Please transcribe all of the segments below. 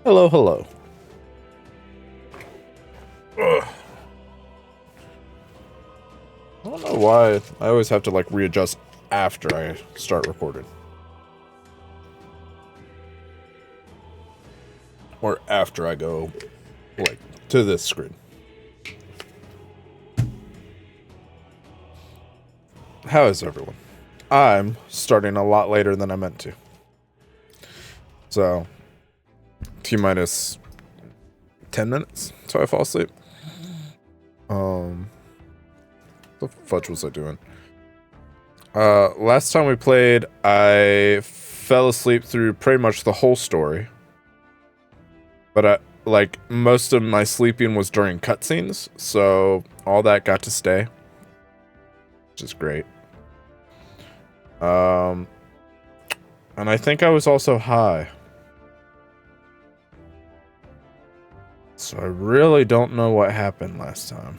Hello, hello. Ugh. I don't know why I always have to like readjust after I start recording. Or after I go like to this screen. How is everyone? I'm starting a lot later than I meant to. So T minus 10 minutes until I fall asleep. The fudge was I doing? Last time we played, I fell asleep through pretty much the whole story. But like most of my sleeping was during cutscenes, so all that got to stay, which is great. And I think I was also high. So I really don't know what happened last time.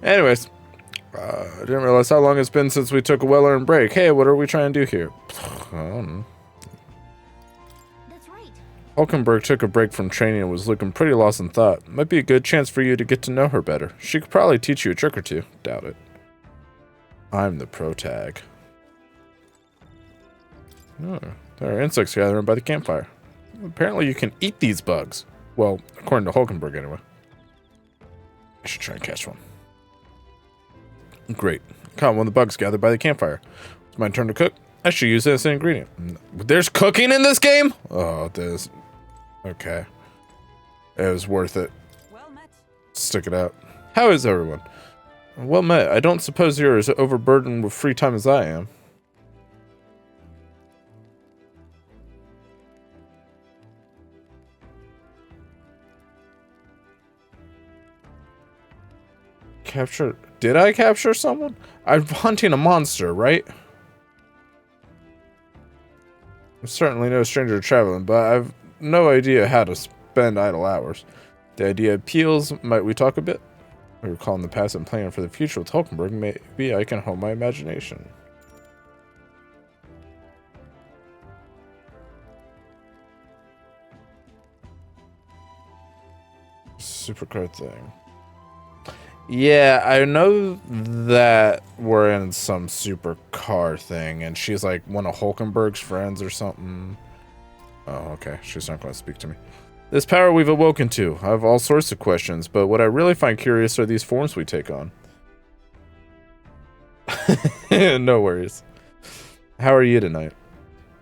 Anyways, I didn't realize how long it's been since we took a well-earned break. Hey, what are we trying to do here? I don't know. That's right. Hulkenberg took a break from training and was looking pretty lost in thought. Might be a good chance for you to get to know her better. She could probably teach you a trick or two. Doubt it. I'm the pro tag. Oh, there are insects gathering by the campfire. Apparently you can eat these bugs. Well, according to Hulkenberg anyway. I should try and catch one. Great. Caught one of the bugs gathered by the campfire. It's my turn to cook. I should use this as an ingredient. There's cooking in this game? Oh, there's... Okay. It was worth it. Well met. Stick it out. How is everyone? Well met. I don't suppose you're as overburdened with free time as I am. Capture... Did I capture someone? I'm hunting a monster, right? I'm certainly no stranger to traveling, but I've no idea how to spend idle hours. The idea appeals. Might we talk a bit? I recall in the past and planning for the future with Hulkenberg. Maybe I can hone my imagination. Supercard thing. Yeah, I know that we're in some supercar thing, and she's like one of Hulkenberg's friends or something. Oh, okay. She's not going to speak to me. This power we've awoken to. I have all sorts of questions, but what I really find curious are these forms we take on. No worries. How are you tonight?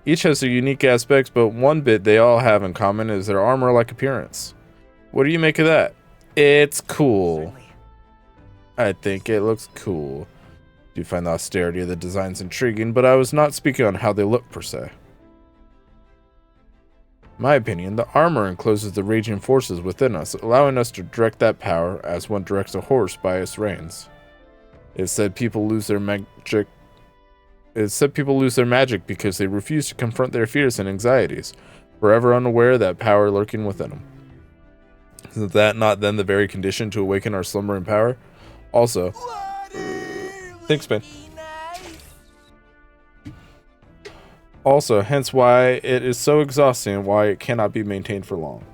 Each has their unique aspects, but one bit they all have in common is their armor-like appearance. What do you make of that? It's cool. Certainly. I think it looks cool. Do find the austerity of the designs intriguing, but I was not speaking on how they look per se. In my opinion, the armor encloses the raging forces within us, allowing us to direct that power as one directs a horse by its reins. It said people lose their magic. It said people lose their magic because they refuse to confront their fears and anxieties, forever unaware of that power lurking within them. Is that not then the very condition to awaken our slumbering power? Also, thanks, Ben. Also, hence why it is so exhausting and why it cannot be maintained for long.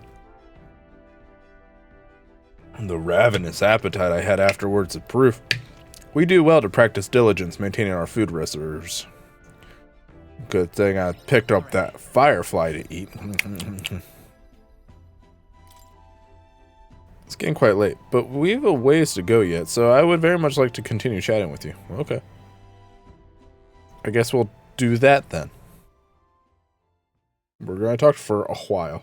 And the ravenous appetite I had afterwards is proof. We do well to practice diligence maintaining our food reserves. Good thing I picked up that firefly to eat. It's getting quite late, but we have a ways to go yet, so I would very much like to continue chatting with you. Okay. I guess we'll do that then. We're going to talk for a while.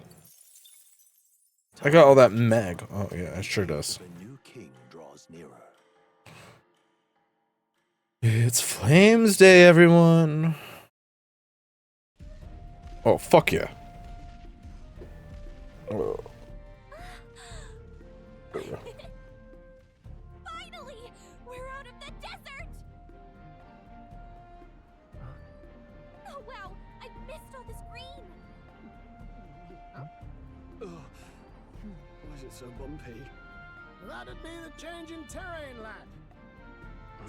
I got all that mag. Oh, yeah, it sure does. The new king draws nearer. It's Flames Day, everyone. Oh, fuck yeah. Oh. Finally! We're out of the desert! Oh wow, I missed all this green! Why is it so bumpy? That'd be the change in terrain, lad.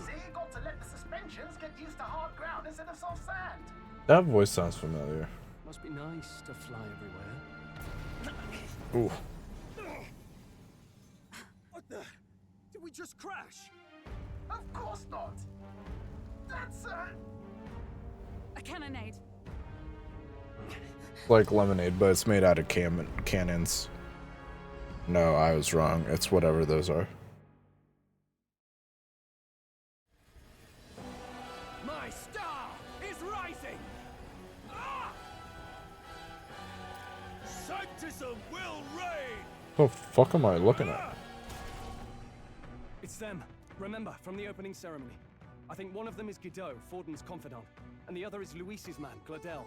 See, got to let the suspensions get used to hard ground instead of soft sand. That voice sounds familiar. Must be nice to fly everywhere. Ooh. What the? Did we just crash? Of course not. That's A cannonade. Like lemonade, but it's made out of cannons. No, I was wrong. It's whatever those are. My star is rising! Ah! Sanctism will reign! What the fuck am I looking at? It's them. Remember, from the opening ceremony. I think one of them is Godot, Forden's confidant, and the other is Luis's man, Gladel.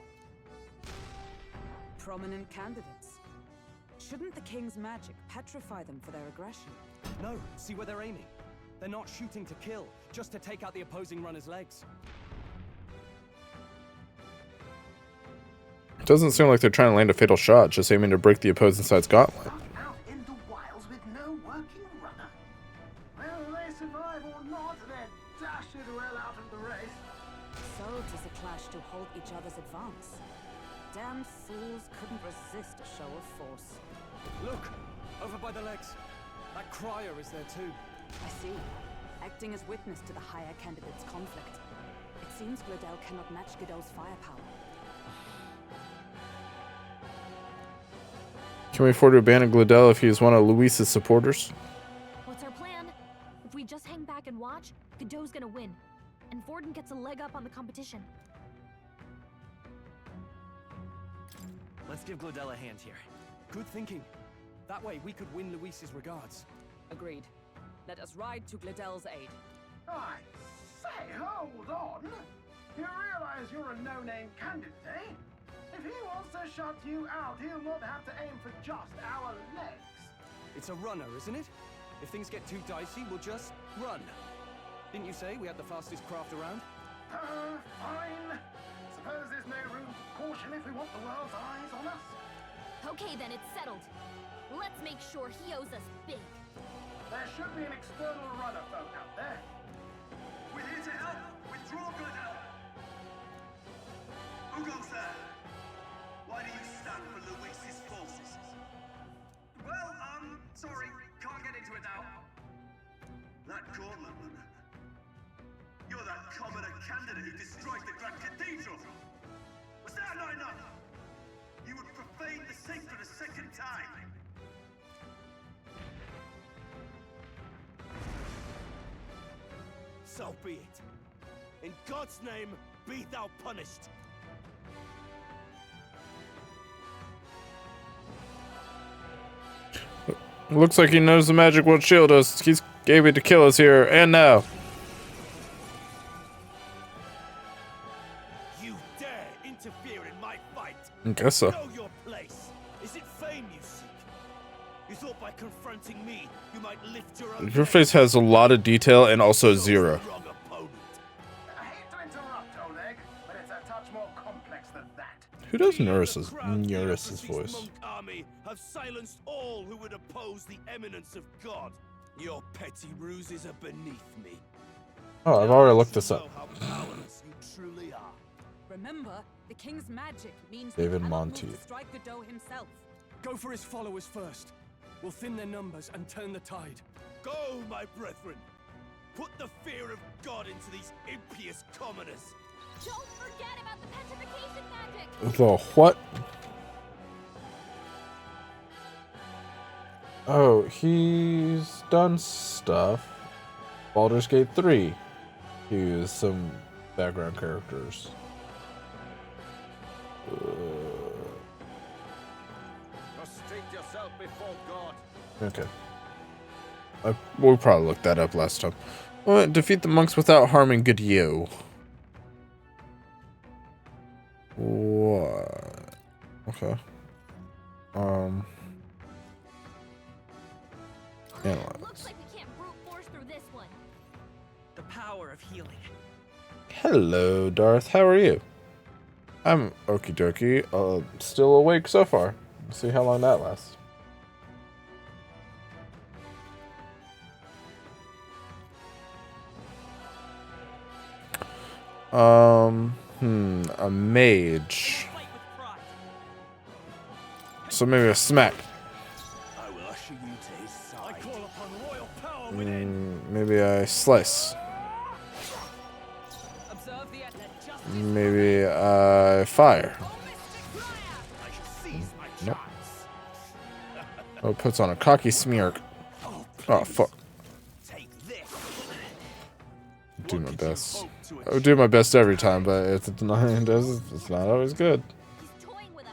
Prominent candidates. Shouldn't the king's magic petrify them for their aggression? No, see where they're aiming. They're not shooting to kill, just to take out the opposing runner's legs. It doesn't seem like they're trying to land a fatal shot, just aiming to break the opposing side's gauntlet. out in the wilds with no working runner. Whether they survive or not, they're dashed well out of the race. So 'tis a clash to halt each other's advance. Damned fools couldn't resist a show of force. Look! Over by the legs. That crier is there too. I see. Acting as witness to the higher candidate's conflict. It seems Gladel cannot match Godot's firepower. Can we afford to abandon Gladel if he is one of Luis's supporters? What's our plan? If we just hang back and watch, Godot's gonna win. And Forden gets a leg up on the competition. Let's give Gladel a hand here. Good thinking. That way we could win Luis's regards. Agreed. Let us ride to Gladel's aid. I say, hold on. You realize you're a no-name candidate, eh? If he wants to shut you out, he'll not have to aim for just our legs. It's a runner, isn't it? If things get too dicey, we'll just run. Didn't you say we had the fastest craft around? Fine. Suppose there's no room for caution if we want the world's eyes on us. Okay then, it's settled. Let's make sure he owes us big. There should be an external runner folk out there. We're here to help! Withdraw, Gladel! Who goes there? Why do you stand for Luis's forces? Well, sorry, can't get into it now. That gauntlet runner. You're that commoner candidate who destroyed the Grand Cathedral! Was that not enough? You would profane the sacred a second time! So be it. In God's name, be thou punished. Looks like he knows the magic will shield us. He's able to kill us here and now. You dare interfere in my fight? I guess so. Know your place. Is it fame you seek? You thought by confronting me, you might lift your own. Your face has a lot of detail and also zero. Wrong opponent. I hate to interrupt, Oleg, but it's a touch more complex than that. Who does We and the Nuris's crowd Nuris's bureaucracy's voice? monk army have silenced all who would oppose the eminence of God. Your petty ruses are beneath me. Oh, I've already looked this Know up. how powerless you truly are. Remember, the king's magic means David we cannot Monteith. move to strike Godot himself. Go for his followers first. We'll thin their numbers and turn the tide. Go, my brethren. Put the fear of God into these impious commoners. Don't forget about the petrification magic! The what? Oh, he's done stuff. Baldur's Gate 3. He used some background characters. Prostrate yourself before God. Okay. We probably looked that up last time. Defeat the monks without harming Godot. What? Okay. Analyze. Looks like we can't brute force through this one. The power of healing. Hello, Darth. How are you? I'm okie dokie. Still awake so far. Let's see how long that lasts. A mage. So maybe a smack. I will usher you to his side. I call upon royal power within. Maybe I slice. Observe the justice. Maybe I fire. I shall seize my Nope. chance. Oh, it puts on a cocky smirk. Oh, fuck. Take this. Do my What did you best. hope to I would do my best every time, but it's not always good. He's toying with us.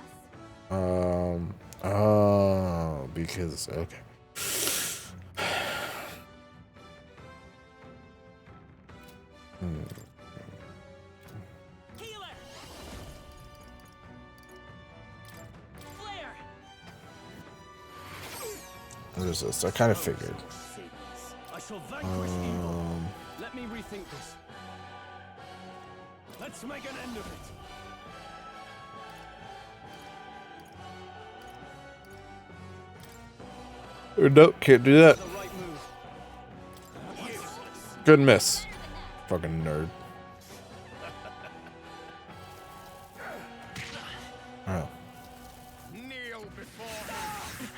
Oh, because, okay. Healer. Flare. What is this? I kind of figured. I shall vanquish evil. Let me rethink this. Let's make an end of it. Nope, can't do that. The right move. Good miss. Fucking nerd. Oh. kneel before him.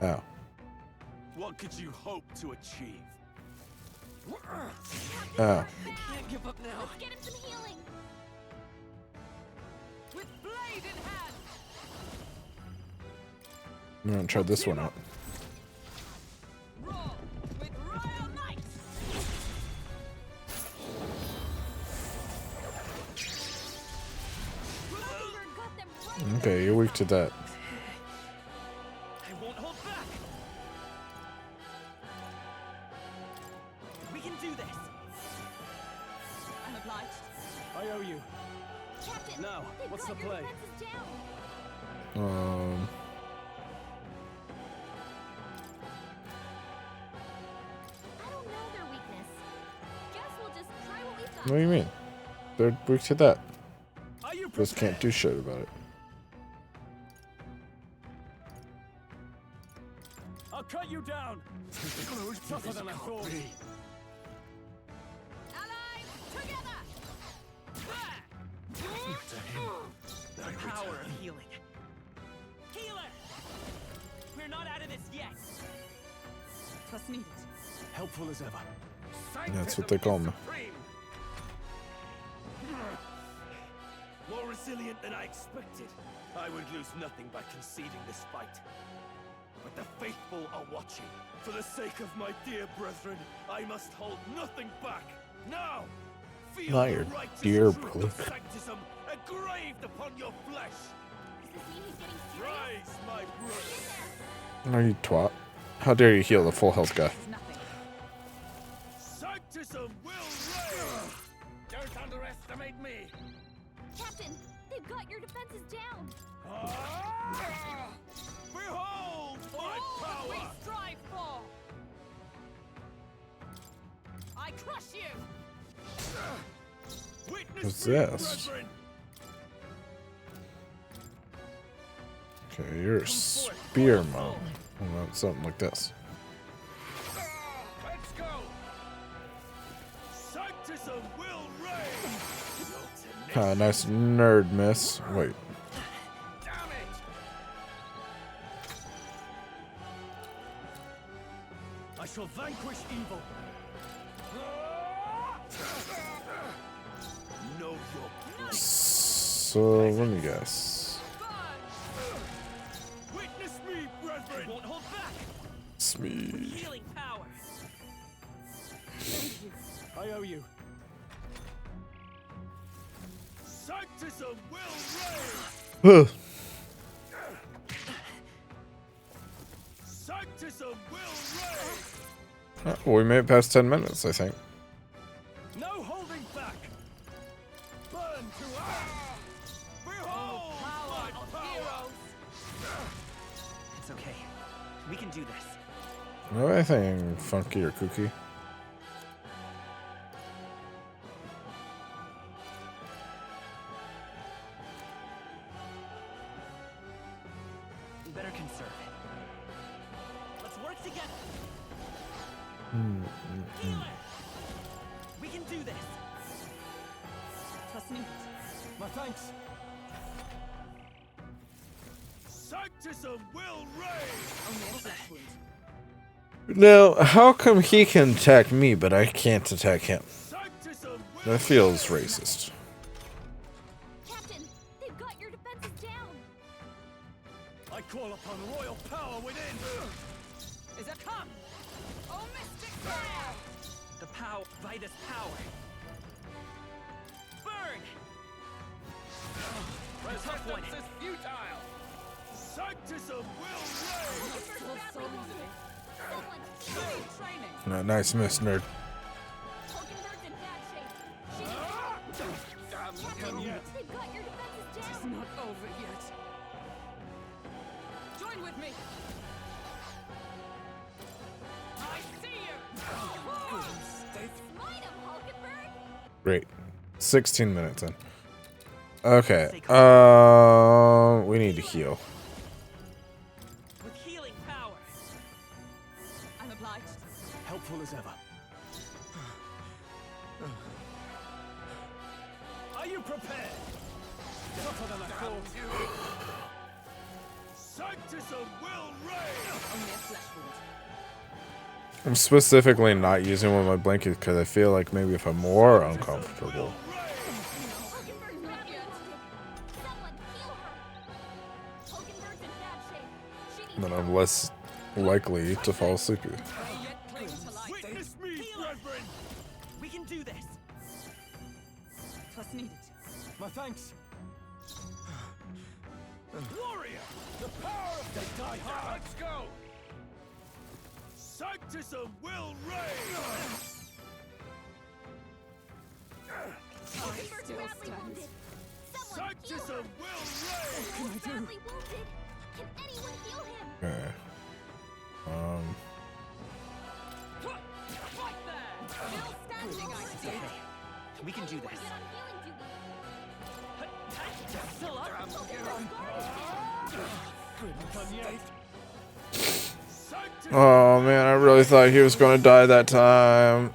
Oh. What could you hope to achieve? Oh. Can't give up now. Let's get him some healing. With blade in hand. I'm gonna try this one out. Roar with royal knight. Mockingbird got them right. Okay, you're weak to that. I won't hold back. We can do this. I'm obliged. I owe you. Captain, Now, they've what's got the your play? defenses down. I don't know their weakness. Guess we'll just try what we thought. What do you mean? They're weak to that. Are you Just can't do shit about it. I'll cut you down. Tougher than I thought. Allies together. The Power of healing. Healer. We're not out of this yet. Trust needed. Helpful as ever. That's what they call me. More resilient than I expected. I would lose nothing by conceding this fight. But the faithful are watching. For the sake of my dear brethren, I must hold nothing back. Now, feel Not the your righteous dear truth brother. of sanctism engraved upon your flesh. Does this mean he's getting serious? Rise, my brother. No, you twat. How dare you heal the full health guy? Nothing. Sanctism will reign. Don't underestimate me. Captain, they've got your defenses down. Behold my All that we power! strive for. I crush you. Witness What's me, this? brethren. Okay, you're a spear mode. Well, not something like this. Let's go! Sanctism will reign! Ah, nice nerd miss. Wait. Damn it! I shall vanquish evil. Know your place. So, let me guess. Witness me, brethren! Won't hold back. It's me. Healing power. I owe you. Sanctism will reign! Sanctism will reign! We made it past 10 minutes, I think. No holding back. Burn to ash. Behold my power! It's okay. We can do this. No, anything funky or kooky. We better conserve it. Let's work together. Healer. We can do this. needed. My thanks. Sanctism will reign! Only a flesh wound. Now, how come he can attack me, but I can't attack him? Sanctism will That feels racist. Captain, they've got your defenses down. I call upon royal power within. Is it come? Oh, mystic fire! The power by this power. Burn! Resistance is futile! Sanctism will reign! Someone, Training! Nice miss, nerd. Hulkenberg's in bad shape. She Damn, Captain, they've got your defenses It's down. not over yet. Join with me! I see you! Smite him, Hulkenberg. Great. 16 minutes in. Okay. We need to heal. With healing power. I'm obliged. Helpful as ever. Are you prepared? Tougher than I thought. Sanctism will reign! Only a flesh wound. I'm specifically not using one of my blankets because I feel like maybe if I'm more uncomfortable. Hulkenberg's not yet. Someone, heal her. Hulkenberg's in bad shape. She needs Then I'm less likely to fall asleep. Yet cling to life. Witness me, brethren! We can do this. Twas needed. My thanks. Warrior! The power of the die hard! Let's go! Sanctism will reign! Hulkenberg's still badly stands. wounded. Someone, heal her. Sanctism will reign! He's badly wounded. Can anyone heal him? Okay. Right there! Still standing, I see. We can do Anyone this. get on healing duty? Still up? Hulkenberg's guard is down. Sanctism Oh man, I really thought he was going to die that time.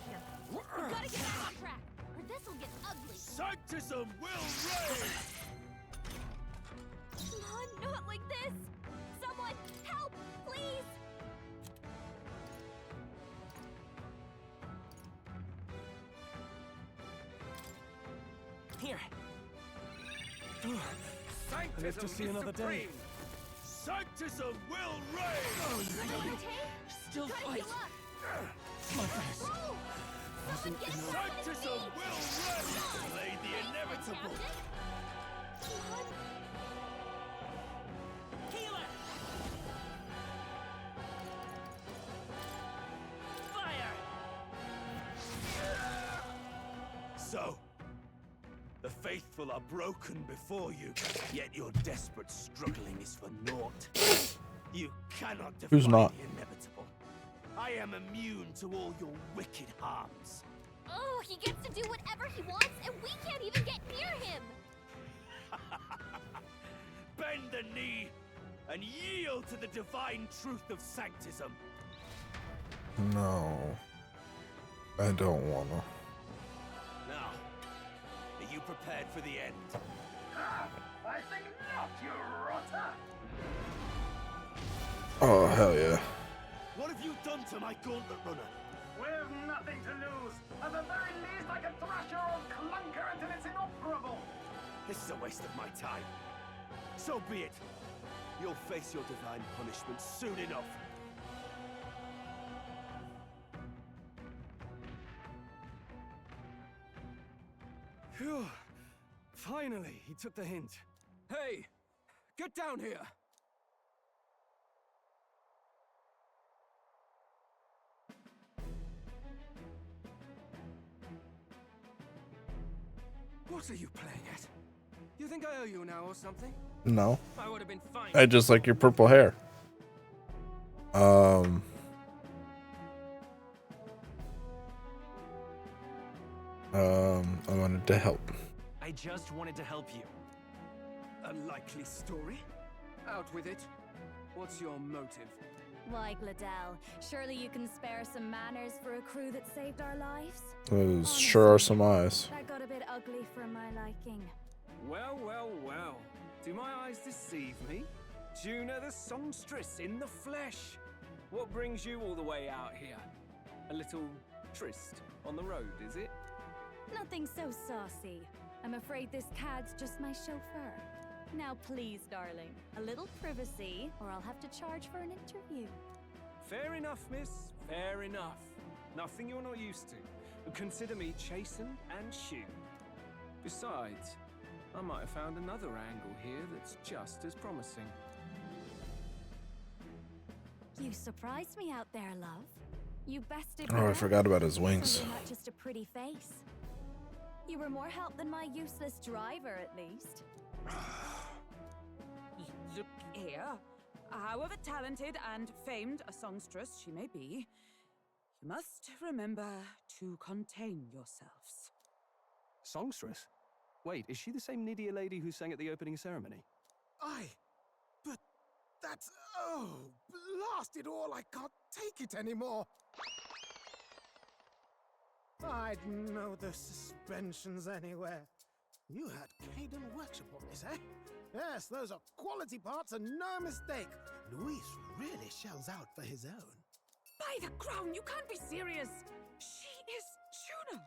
We gotta get back on track, or this'll get ugly. Sanctism will reign! Come on, not like this. Someone, help, please. Here. I live to see another day. Sanctism will reign! Still Gotta fight. heal up. My thanks. Whoa! Someone get him back on his Sanctism feet. will reign! Delay the inevitable! Captain. Come on. Healer. Fire. So, the faithful are broken before you, yet your desperate struggling is for naught. You cannot defy Who's not? the inevitable. I am immune to all your wicked harms. Oh, he gets to do whatever he wants, and we can't even get near him. Bend the knee and yield to the divine truth of sanctism. No. I don't want to. Now, are you prepared for the end? I think not, you rotter! Oh, hell yeah. What have you done to my gauntlet runner? We've nothing to lose. At the very least, I can thrash your old clunker until it's inoperable. This is a waste of my time. So be it. You'll face your divine punishment soon enough. Phew. Finally, he took the hint. Hey, get down here. What are you playing at? You think I owe you now or something? No. I would have been fine. I just like your purple hair. I wanted to help. I just wanted to help you. A likely story? Out with it. What's your motive? Why, Gladell, surely you can spare some manners for a crew that saved our lives? Those sure are some eyes. That got a bit ugly for my liking. Well, well, well. Do my eyes deceive me? Juna the songstress in the flesh. What brings you all the way out here? A little tryst on the road, is it? Nothing so saucy. I'm afraid this cad's just my chauffeur. Now please, darling, a little privacy, or I'll have to charge for an interview. Fair enough, miss. Fair enough. Nothing you're not used to. But consider me chastened and shoe. Besides, I might have found another angle here that's just as promising. You surprised me out there, love. You bested Oh, I me. forgot about his So wings. you're not just a pretty face. You were more help than my useless driver, at least. Look here. However talented and famed a songstress she may be, you must remember to contain yourselves. Songstress? Wait, is she the same Nydia lady who sang at the opening ceremony? Aye, but that's... oh, blast it all, I can't take it anymore. I'd know the suspensions anywhere. You had Caden workshop on this, eh? Yes, those are quality parts and no mistake. Luis really shells out for his own. By the crown, you can't be serious! She is Juna!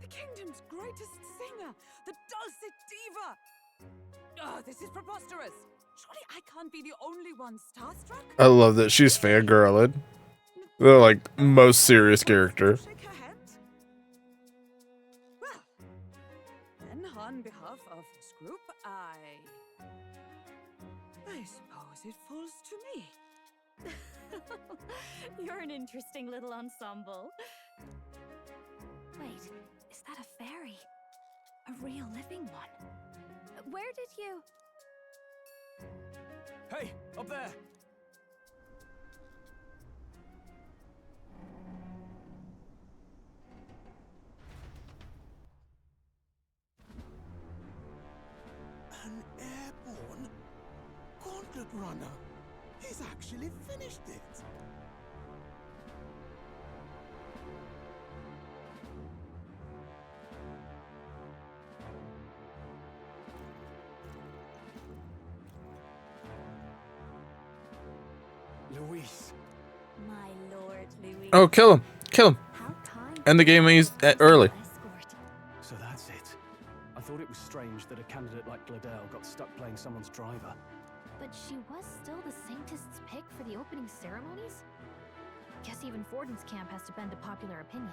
The kingdom's greatest singer! The dulcet diva! Oh, this is preposterous! Surely I can't be the only one starstruck? I love that she's fangirling. The like most serious character. Shake her head. Well, then on behalf of this group, I suppose it falls to me. You're an interesting little ensemble. Wait, is that a fairy? A real living one? Where did you... Hey, up there! An airborne gauntlet runner. He's actually finished it. Luis. My lord, Louis. Oh, kill him! Kill him! How kind. End the game early. Escort. So that's it. I thought it was strange that a candidate like Gladell got stuck playing someone's driver. But she was still the saintest's pick for the opening ceremonies? Guess even Forden's camp has to bend to popular opinion.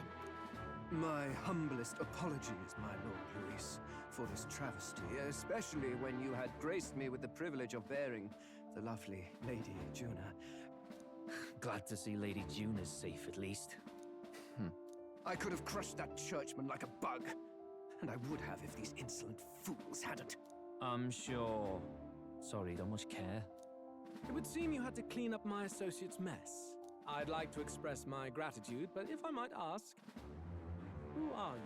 My humblest apologies, my Lord Luis, for this travesty, especially when you had graced me with the privilege of bearing the lovely Lady Juna. Glad to see Lady June is safe at least. I could have crushed that churchman like a bug, and I would have if these insolent fools hadn't. I'm sure. Sorry, don't much care. It would seem you had to clean up my associate's mess. I'd like to express my gratitude, but if I might ask, who are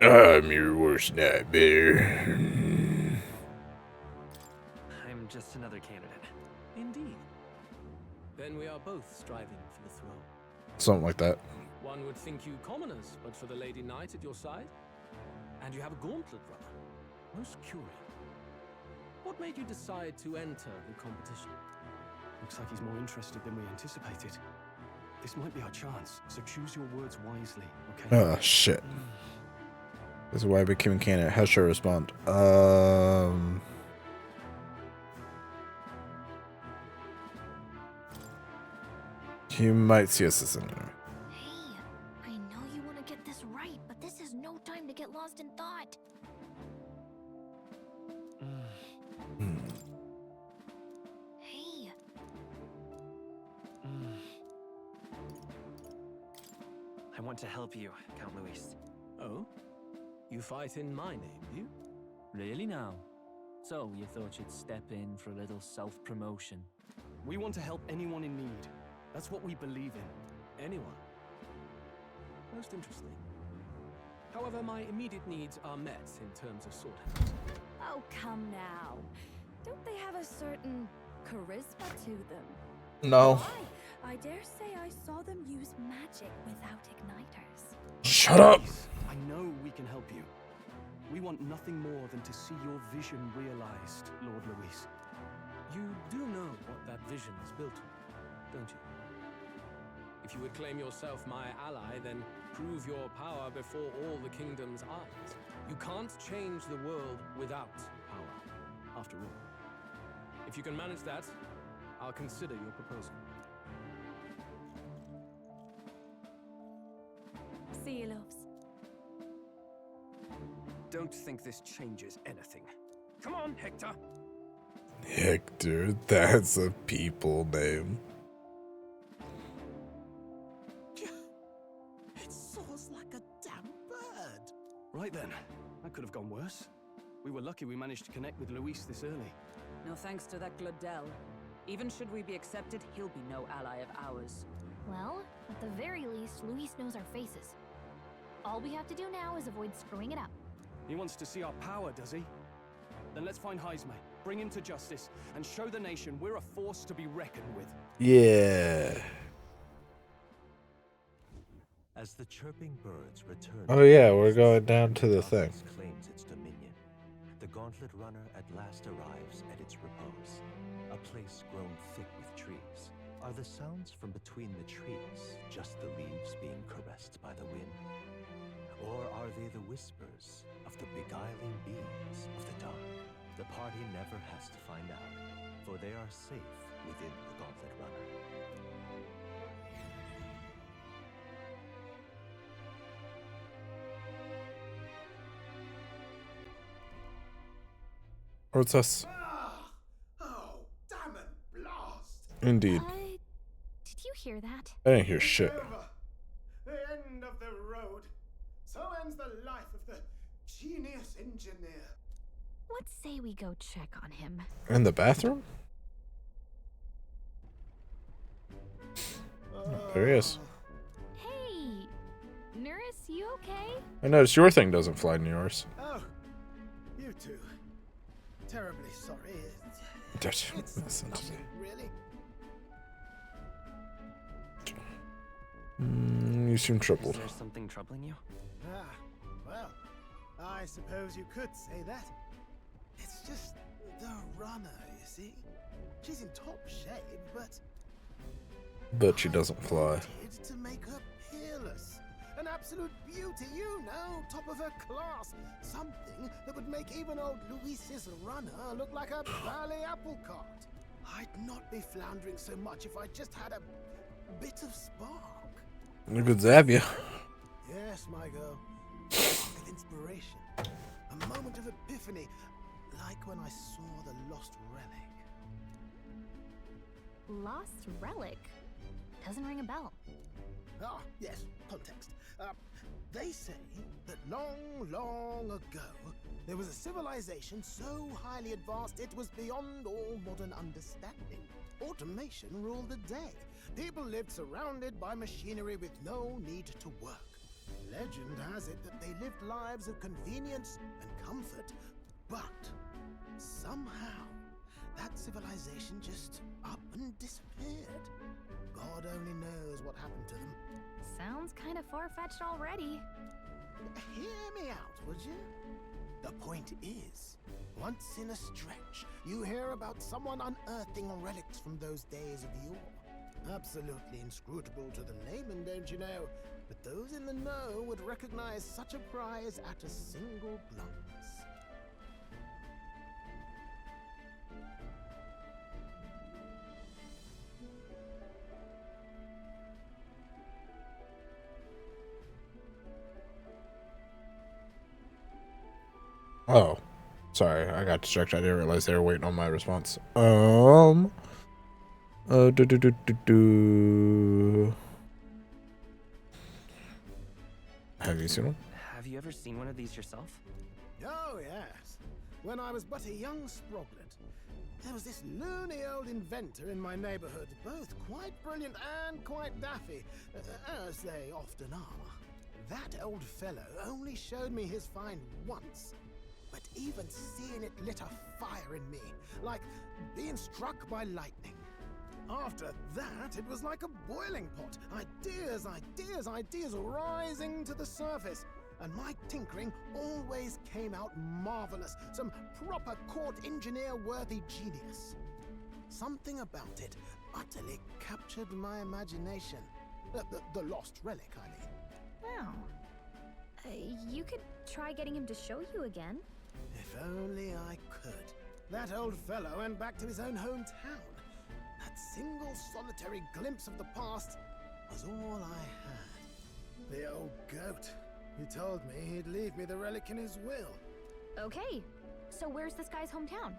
you? I'm your worst nightmare. I'm just another candidate. Indeed. Then we are both striving for the throne. Something like that. One would think you commoners, but for the Lady Knight at your side. And you have a gauntlet runner. Most curious. What made you decide to enter the competition? Looks like he's more interested than we anticipated. This might be our chance, so choose your words wisely, okay? Oh, shit. This is why I became a candidate. How should I respond? You might see us as an enemy. Hey, I know you want to get this right, but this is no time to get lost in thought. Hey, I want to help you, Count Luis. Oh? You fight in my name, do you? Really now? So, you thought you'd step in for a little self-promotion? We want to help anyone in need. That's what we believe in. Anyone. Most interesting. However, my immediate needs are met in terms of sword handles. oh come now. Don't they have a certain charisma to them. No. Why? I dare say I saw them use magic without igniters. Shut up! I know we can help you. We want nothing more than to see your vision realized, Lord Luis. You do know what that vision is built on, don't you? If you would claim yourself my ally, then prove your power before all the kingdom's eyes. You can't change the world without power, after all. If you can manage that, I'll consider your proposal. See you, loves. Don't think this changes anything. Come on, Hector! Hector, that's a people name. It soars like a damn bird. Right then, that could have gone worse. We were lucky we managed to connect with Luis this early. No thanks to that Gladel. Even should we be accepted, he'll be no ally of ours. Well, at the very least, Luis knows our faces. All we have to do now is avoid screwing it up. He wants to see our power, does he? Then let's find Heisme, bring him to justice, and show the nation we're a force to be reckoned with. Yeah. As the chirping birds return. Oh yeah, we're going down to the thing. Claims its dominion. The gauntlet runner at last arrives at its repose. A place grown thick with trees. Are the sounds from between the trees just the leaves being caressed by the wind? Or are they the whispers of the beguiling beings of the dark? The party never has to find out, for they are safe within the gauntlet runner. What's us? Oh, damn it, blast! Indeed. Did you hear that? I didn't hear shit. Over. The end of the road. So ends the life of the genius engineer. Let's say we go check on him. In the bathroom? There he is. Hey, Nurse, you okay? I noticed your thing doesn't fly in yours. Oh, you two. Terribly sorry. Don't It's listen to me. nothing, really. You seem troubled. Is there something troubling you? Ah, well, I suppose you could say that. It's just the runner, you see. She's in top shape, but She doesn't fly. wanted to make her peerless. An absolute beauty, you know, top of her class. Something that would make even old Luis's runner look like a bally apple cart. I'd not be floundering so much if I just had a bit of spark. You could zap you. Yes, my girl. With inspiration. A moment of epiphany, like when I saw the lost relic. Lost relic? Doesn't ring a bell. Ah, yes, context. They say that long, long ago, there was a civilization so highly advanced it was beyond all modern understanding. Automation ruled the day. People lived surrounded by machinery with no need to work. Legend has it that they lived lives of convenience and comfort, but somehow that civilization just up and disappeared. God only knows what happened to them. Sounds kind of far-fetched already. Hear me out, would you? The point is, once in a stretch, you hear about someone unearthing relics from those days of yore. Absolutely inscrutable to the layman, don't you know? But those in the know would recognize such a prize at a single glance. Oh, sorry, I got distracted. I didn't realize they were waiting on my response. Have you seen one? Have you ever seen one of these yourself? Oh, yes. When I was but a young sproglet, there was this loony old inventor in my neighborhood, both quite brilliant and quite daffy, as they often are. That old fellow only showed me his find once, but even seeing it lit a fire in me, like being struck by lightning. After that, it was like a boiling pot. Ideas, ideas, ideas rising to the surface. And my tinkering always came out marvelous. Some proper court engineer-worthy genius. Something about it utterly captured my imagination. The lost relic, I mean. Wow. You could try getting him to show you again. If only I could. That old fellow went back to his own hometown. That single solitary glimpse of the past was all I had. The old goat. He told me he'd leave me the relic in his will. Okay, so where's this guy's hometown?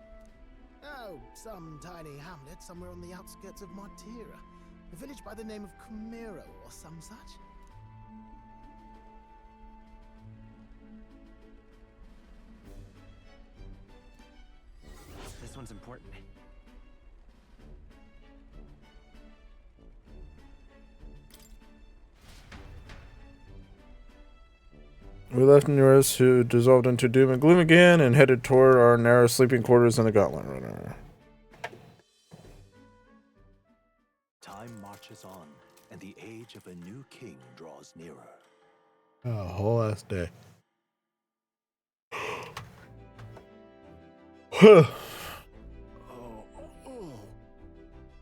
Oh, some tiny hamlet somewhere on the outskirts of Martira. A village by the name of Camiro or some such. This one's important. We left Nuris, who dissolved into doom and gloom again, and headed toward our narrow sleeping quarters in the Gauntlet Runner. Time marches on, and the age of a new king draws nearer. A whole ass day.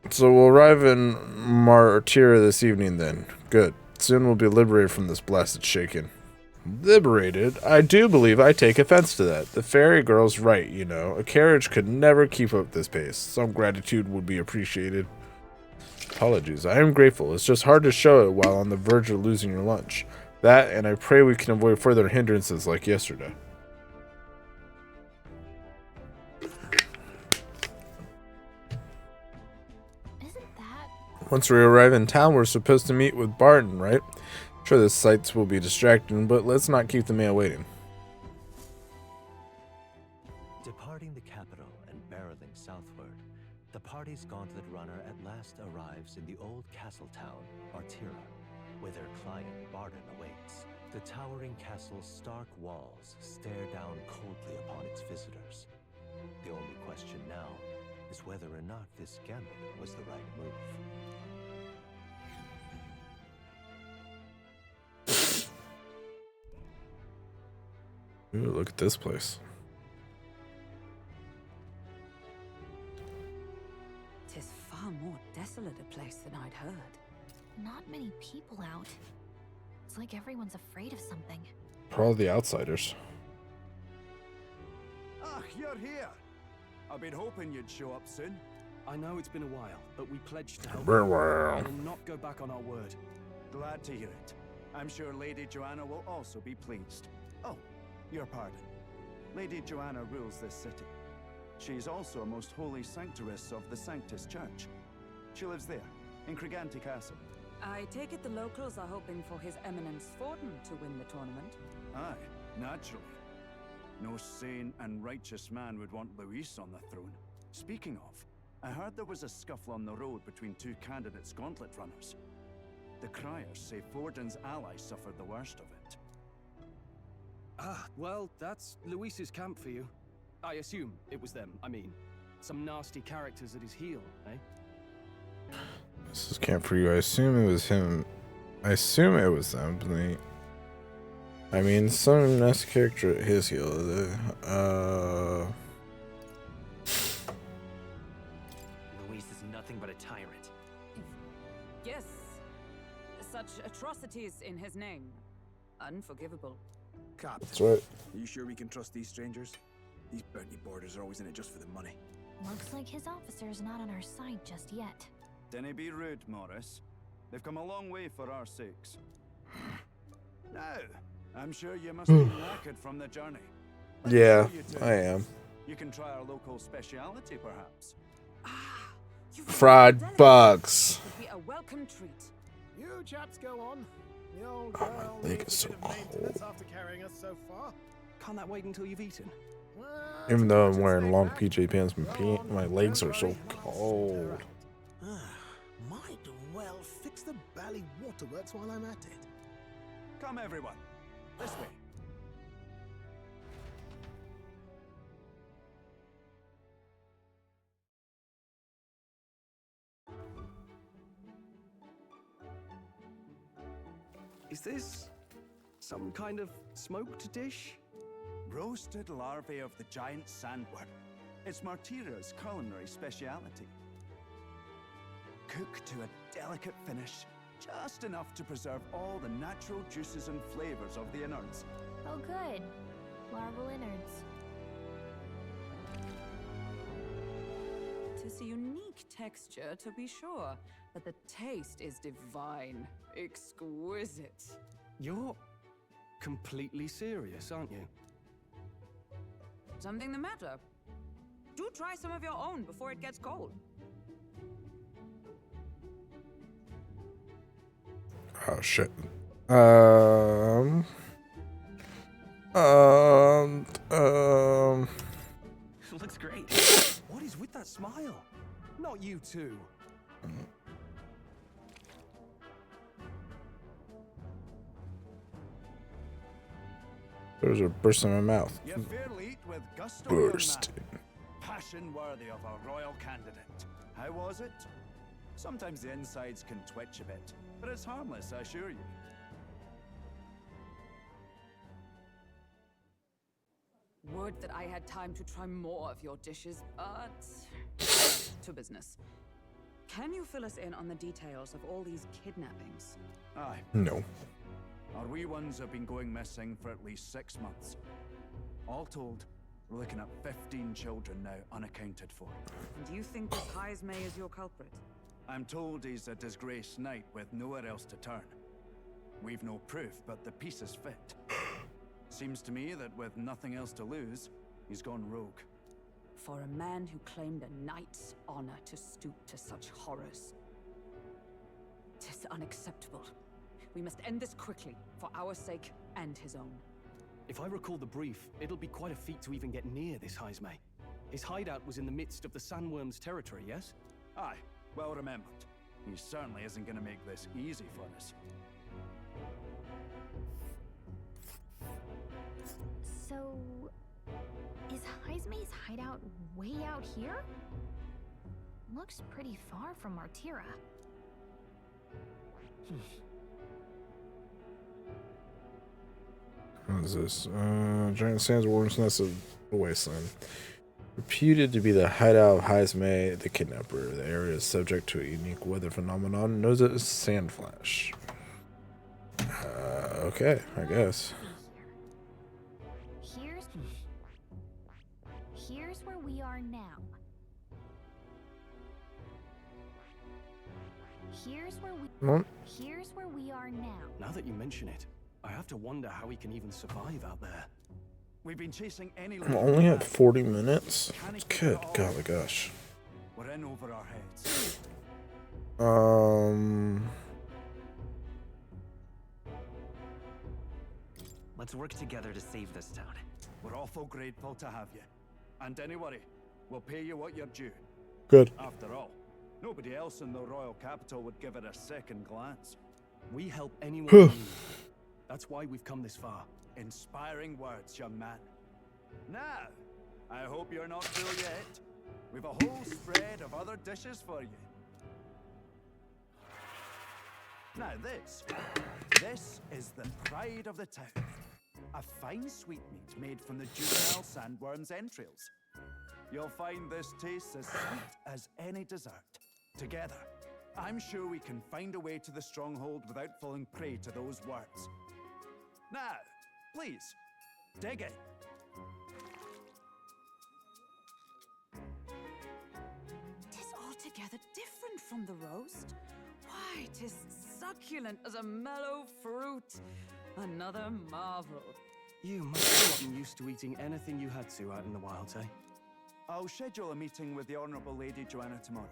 So we'll arrive in Martira this evening then. Good. Soon we'll be liberated from this blasted shaken. Liberated? I do believe I take offense to that. The fairy girl's right, you know. A carriage could never keep up this pace. Some gratitude would be appreciated. Apologies. I am grateful. It's just hard to show it while on the verge of losing your lunch. That, and I pray we can avoid further hindrances like yesterday. Isn't that... Once we arrive in town, we're supposed to meet with Barton, right? Sure, the sights will be distracting, but let's not keep the man waiting. Departing the capital and barreling southward, the party's gauntlet runner at last arrives in the old castle town, Martira, where their client Barton awaits. The towering castle's stark walls stare down coldly upon its visitors. The only question now is whether or not this gambit was the right move. Ooh, look at this place. Tis far more desolate a place than I'd heard. Not many people out. It's like everyone's afraid of something. Probably the outsiders. Ah, you're here. I've been hoping you'd show up soon. I know it's been a while, but we pledged to help. Very you. well. We'll not go back on our word. Glad to hear it. I'm sure Lady Joanna will also be pleased. Oh, your pardon. Lady Joanna rules this city. She's also a most holy sanctoress of the Sanctus Church. She lives there, in Criganti Castle. I take it the locals are hoping for His Eminence Forden to win the tournament. Aye, naturally. No sane and righteous man would want Luis on the throne. Speaking of, I heard there was a scuffle on the road between two candidates gauntlet runners. The criers say Forden's allies suffered the worst of it. Ah, well, that's Luis's camp for you. I assume it was them. I mean, some nasty characters at his heel, eh? This is camp for you. I assume it was him. I assume it was them. I mean, some nasty character at his heel. Luis is nothing but a tyrant. Yes. Such atrocities in his name. Unforgivable. Captain, That's right. are you sure we can trust these strangers? These bounty boarders are always in it just for the money. Looks like his officer's not on our side just yet. Dinna be rude, Morris. They've come a long way for our sakes. Now, I'm sure you must be knackered from the journey. Yeah, I am. You can try our local speciality, perhaps. Fried bugs. Would be a welcome treat. You chaps go on. The old girl leg needs is a so bit of maintenance cold. after carrying us so far. Can't that wait until you've eaten? Well, Even though I'm just wearing stay long back. PJ pants, Go on, my legs don't are so worry, I'll sort her cold. out. Might well fix the Bally Waterworks while I'm at it. Come, everyone. This way. Is this some kind of smoked dish? Roasted larvae of the giant sandworm. It's Martira's culinary speciality. Cooked to a delicate finish, just enough to preserve all the natural juices and flavors of the innards. Oh, good. Larval innards. Tis a unique texture, to be sure, but the taste is divine. Exquisite. You're completely serious, aren't you? Something the matter? Do try some of your own before it gets cold. Oh shit. Looks great. What is with that smile? Not you too. There's a burst in my mouth. You fairly eat with gusto, Burst. young man. Passion worthy of a royal candidate. How was it? Sometimes the insides can twitch a bit, but it's harmless, I assure you. Would that I had time to try more of your dishes, but... to business. Can you fill us in on the details of all these kidnappings? Aye. No. Our wee ones have been going missing for at least 6 months. All told, we're looking at 15 children now unaccounted for. And do you think this Heismay is your culprit? I'm told he's a disgraced knight with nowhere else to turn. We've no proof, but the pieces fit. Seems to me that with nothing else to lose, he's gone rogue. For a man who claimed a knight's honor to stoop to such horrors. 'Tis unacceptable. We must end this quickly, for our sake and his own. If I recall the brief, it'll be quite a feat to even get near this Heismay. His hideout was in the midst of the sandworm's territory, yes? Aye, well remembered. He certainly isn't going to make this easy for us. So, is Heismay's hideout way out here? Looks pretty far from Martira. What is this? Giant sandworm's nest of the wasteland. Reputed to be the hideout of Heismay, the kidnapper. The area is subject to a unique weather phenomenon known as sand flash. Okay, I guess. Here's where we are now. Here's where we are now. Now that you mention it, I have to wonder how he can even survive out there. We've been chasing any. I'm only at 40 minutes. Good golly gosh. We're in over our heads. Let's work together to save this town. We're awful grateful to have you. And don't worry, we'll pay you what you're due. Good. After all, nobody else in the royal capital would give it a second glance. We help anyone in need. That's why we've come this far. Inspiring words, young man. Now, I hope you're not full yet. We've a whole spread of other dishes for you. Now this is the pride of the town. A fine sweetmeat made from the juvenile sandworm's entrails. You'll find this tastes as sweet as any dessert. Together, I'm sure we can find a way to the stronghold without falling prey to those words. Now, please, dig in. Tis altogether different from the roast. Why, 'tis succulent as a mellow fruit. Another marvel. You must have gotten used to eating anything you had to out in the wilds, eh? I'll schedule a meeting with the Honourable Lady Joanna tomorrow.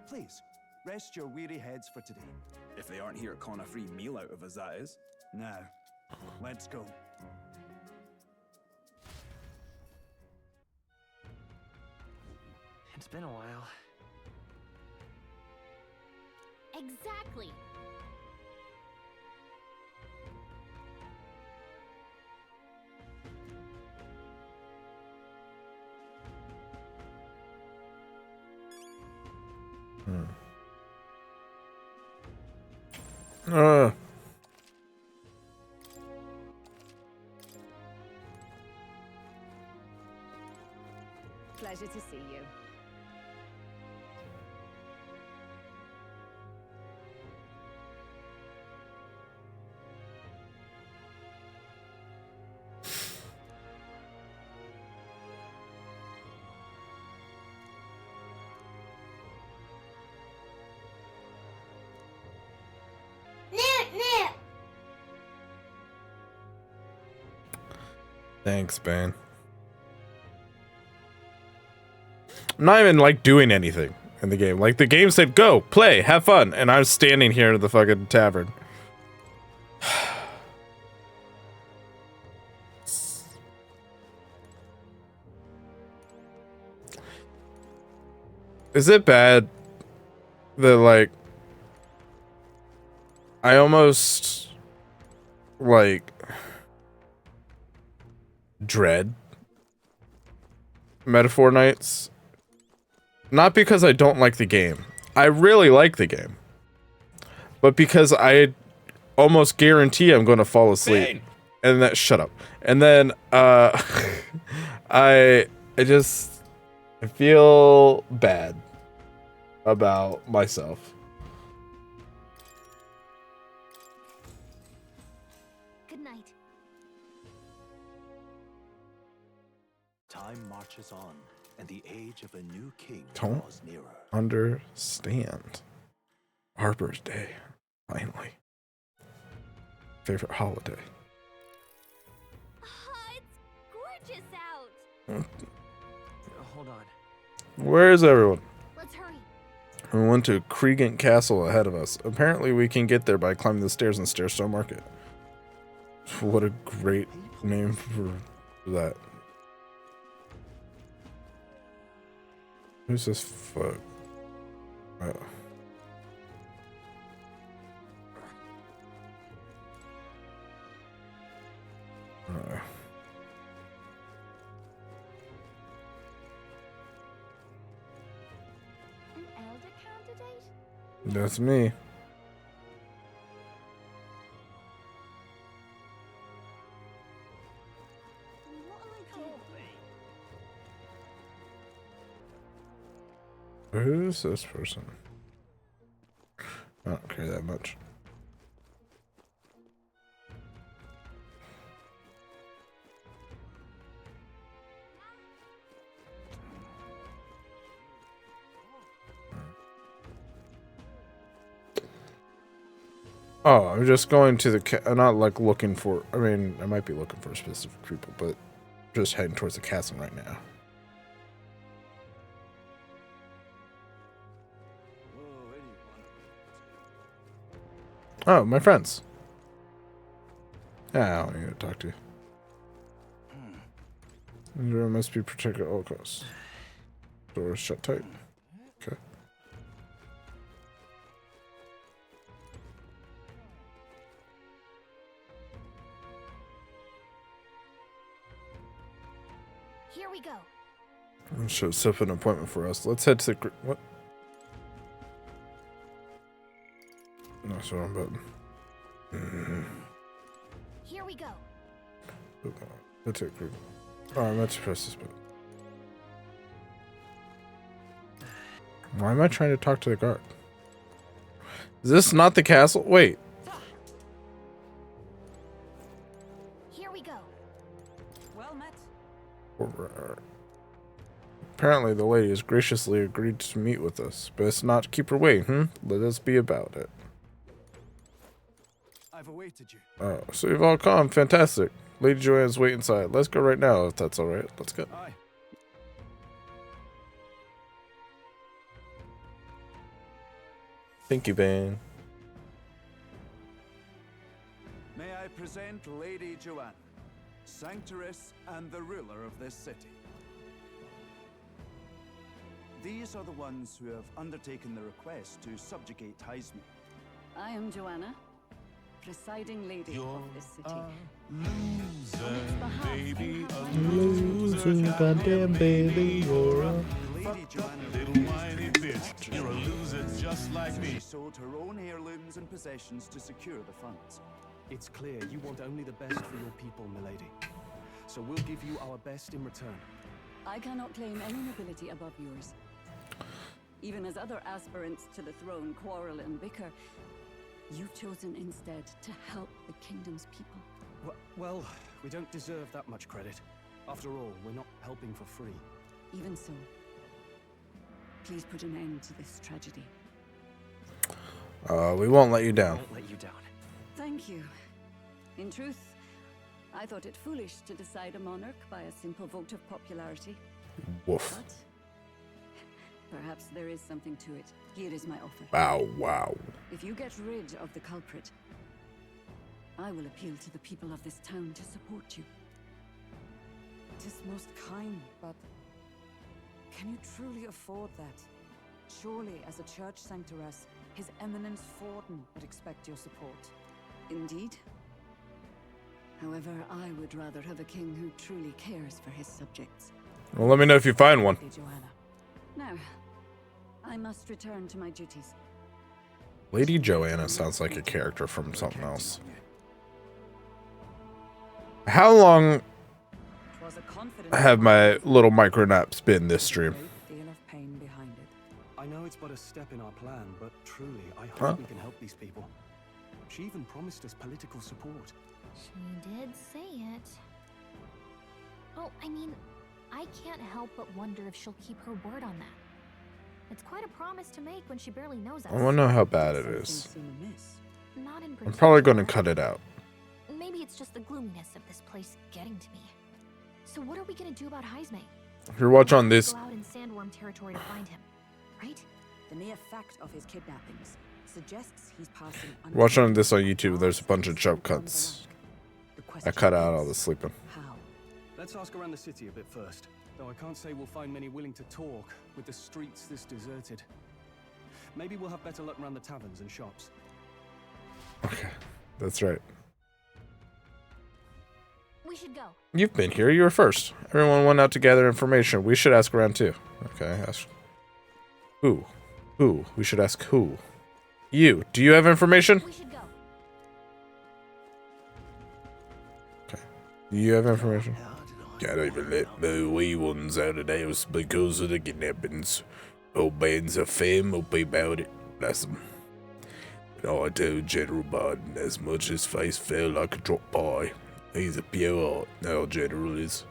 Please, rest your weary heads for today. If they aren't here, con a free meal out of us, that is. Now, let's go. It's been a while. Exactly. Pleasure to see you. Thanks, Ben. I'm not even like doing anything in the game. Like the game said, go, play, have fun. And I'm standing here in the fucking tavern. Is it bad that like I almost like dread metaphor nights? Not because I don't like the game. I really like the game. But because I almost guarantee I'm going to fall asleep. Bane. And that shut up. And then I feel bad about myself. Good night. Time marches on, and the age of a new king Don't draws nearer. understand. Harper's Day, finally. Favorite holiday. It's gorgeous out. Hold on. Where is everyone? Let's hurry. We went to Cregent Castle ahead of us. Apparently we can get there by climbing the stairs in Stairstone Market. What a great name for that. Who's this fuck? Oh. An elder candidate? That's me. Who's this person? I don't care that much. Oh, I'm just going to the I'm not like looking for, I mean, I might be looking for specific people, but just heading towards the castle right now. Oh, my friends. Yeah, I don't need to talk to you. There must be protected at all costs. Doors shut tight. Okay. Here we go. Should set up an appointment for us. Let's head to the... What? No, that's the wrong button. Here we go. That's it. Oh, I meant to press this button. Why am I trying to talk to the guard? Is this not the castle? Wait. Here we go. Well met. Apparently the lady has graciously agreed to meet with us. Best not to keep her waiting, Let us be about it. I've awaited you. Oh, so you've all come. Fantastic. Lady Joanne's waiting inside. Let's go right now, if that's alright. Let's go. Aye. Thank you, Van. May I present Lady Joanne, Sanctoress and the ruler of this city. These are the ones who have undertaken the request to subjugate Heisme. I am Joanna, presiding lady of this city. Loser, goddamn baby, you're a... Lady Joanna, Little whiny bitch, you're a loser just like me. she sold her own heirlooms and possessions to secure the funds. It's clear you want only the best for your people, milady. So we'll give you our best in return. I cannot claim any nobility above yours. Even as other aspirants to the throne quarrel and bicker, you've chosen instead to help the kingdom's people. Well, we don't deserve that much credit. After all, we're not helping for free. Even so, please put an end to this tragedy. We won't let you down. Won't let you down. Thank you. In truth, I thought it foolish to decide a monarch by a simple vote of popularity. Woof. But perhaps there is something to it. Here is my offer. Wow. If you get rid of the culprit, I will appeal to the people of this town to support you. It is most kind, but can you truly afford that? Surely, as a church sanctoress, His Eminence Forden would expect your support. Indeed. However, I would rather have a king who truly cares for his subjects. Well, let me know if you find one. Now, I must return to my duties. Lady Joanna sounds like a character from something else. How long have my little micro naps been this stream? I know it's but a step in our plan, but truly, I hope we can help these people. She even promised us political support. She did say it. Oh, I mean, I can't help but wonder if she'll keep her word on that. It's quite a promise to make when she barely knows us. I want to know how bad it is. Not in I'm probably going to cut it out. Maybe it's just the gloominess of this place getting to me. So what are we going to do about Heisme? If you're watching on this, Go out in Sandworm territory to find him, right? The mere fact of his kidnappings suggests he's passing. watching on this on YouTube, there's a bunch of jump cuts. I cut out all the sleeping. Let's ask around the city a bit first. Though I can't say we'll find many willing to talk with the streets this deserted. Maybe we'll have better luck around the taverns and shops. Okay, that's right. We should go. You've been here. You were first. Everyone went out to gather information. We should ask around too. Okay, ask. Who? Who? We should ask who? You. Do you have information? We should go. Okay. Do you have information? Can't even let my wee ones out of the house because of the kidnappings. Old bands of fame will be about it. Bless them. And I told General Biden as much as face felt like a drop pie. He's a pure heart, now General is.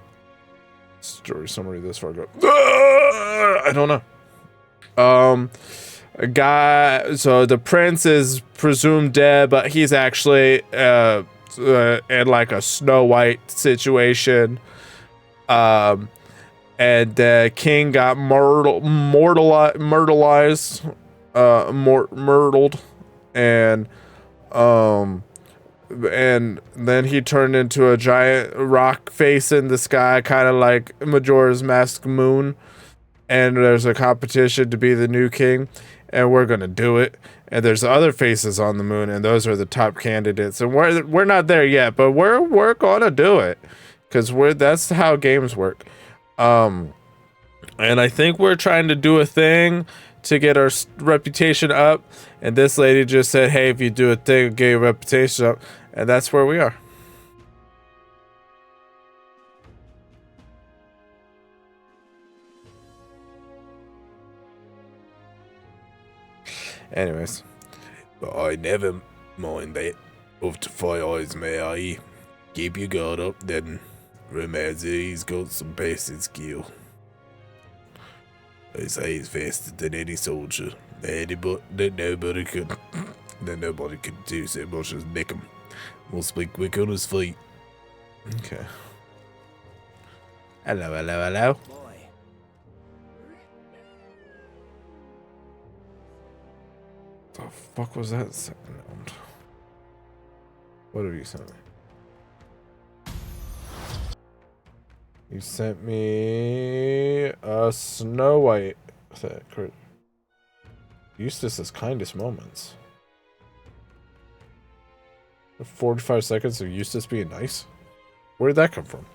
Story summary this far go. I don't know. A guy, so the prince is presumed dead, but he's actually in like a Snow White situation. And the king got murdered, and then he turned into a giant rock face in the sky, kind of like Majora's Mask Moon. And there's a competition to be the new king, and we're gonna do it. And there's other faces on the moon, and those are the top candidates. And we're not there yet, but we're gonna do it, because that's how games work. And I think we're trying to do a thing to get our reputation up. And this lady just said, hey, if you do a thing, get your reputation up. And that's where we are. Anyways. But I never mind that. Up to 5 eyes, may I? Keep your guard up, then. Remember, he's got some basic skill. They say he's faster than any soldier. Nobody could do so much as nick him. Must be quick on his feet. Okay. Hello. The fuck was that sound? What have you sent me? You sent me a Snow White thing. Eustace's kindest moments. 45 seconds of Eustace being nice? Where did that come from?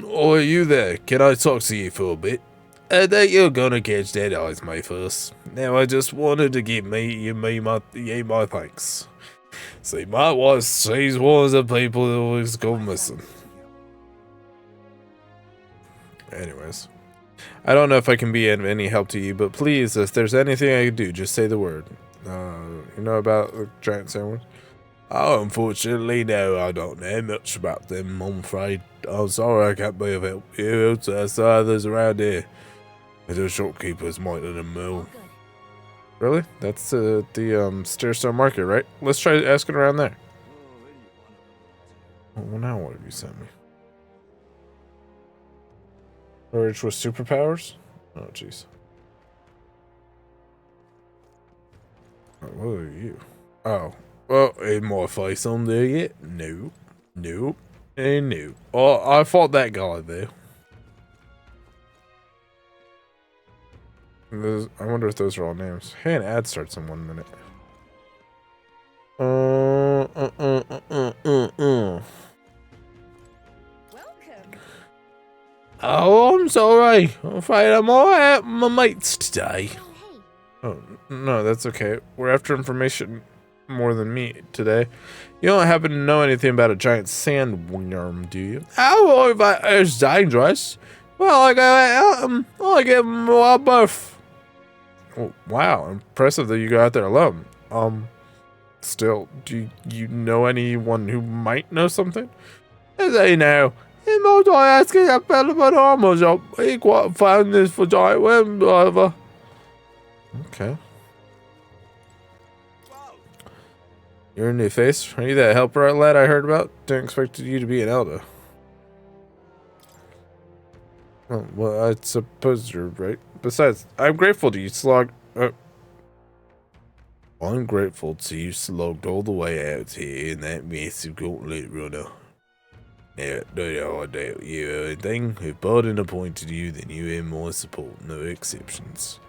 Oh, are you there? Can I talk to you for a bit? I think you're gonna catch that eyes, my first. Now I just wanted to give my thanks. See, my wife, she's one of the people that always go missing. Anyways, I don't know if I can be of any help to you, but please, if there's anything I can do, just say the word. You know about the giant sandwich? Oh, unfortunately, no, I don't know much about them, I'm afraid. I'm sorry I can't be of help. There's others around here. The shopkeepers might let them know. Really? That's the Stairstone Market, right? Let's try asking around there. Well, now what have you sent me? Courage with superpowers? Oh, jeez. What are you? Oh. Well, ain't my face on there yet? No. Nope. And no. Oh, I fought that guy, though. I wonder if those are all names. Hey, an ad starts in 1 minute. Oh, I'm sorry. I'm afraid I'm all out with my mates today. Oh, no, that's okay. We're after information more than me today. You don't happen to know anything about a giant sandworm, do you? Oh, well, if it's dangerous. Well, I go out I give them a buff. Oh, wow, impressive that you go out there alone. Still, do you know anyone who might know something? As I know, it might I asking a fellow about armor shop. He quite found this for giant worm driver. Okay. You're a new face. Are you that helper lad I heard about? Didn't expect you to be an elder. Oh, well, I suppose you're right. Besides, I'm grateful to you, Slog. I'm grateful to you slogged all the way out here in that massive gauntlet runner. Now, no idea you or anything. If Barden appointed you, then you have my support, no exceptions.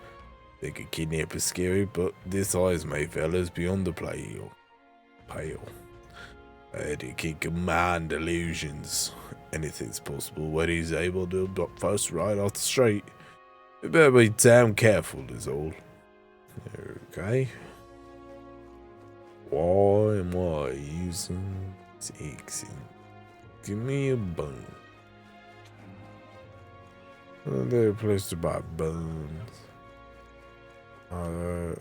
Think a kidnap is scary, but this eyes my fellas beyond the pale. I had to keep command illusions. Anything's possible when he's able to block first right off the street. You better be damn careful is all. Okay. Why am I using this accent? Give me a bone. Another place to buy bones. I'll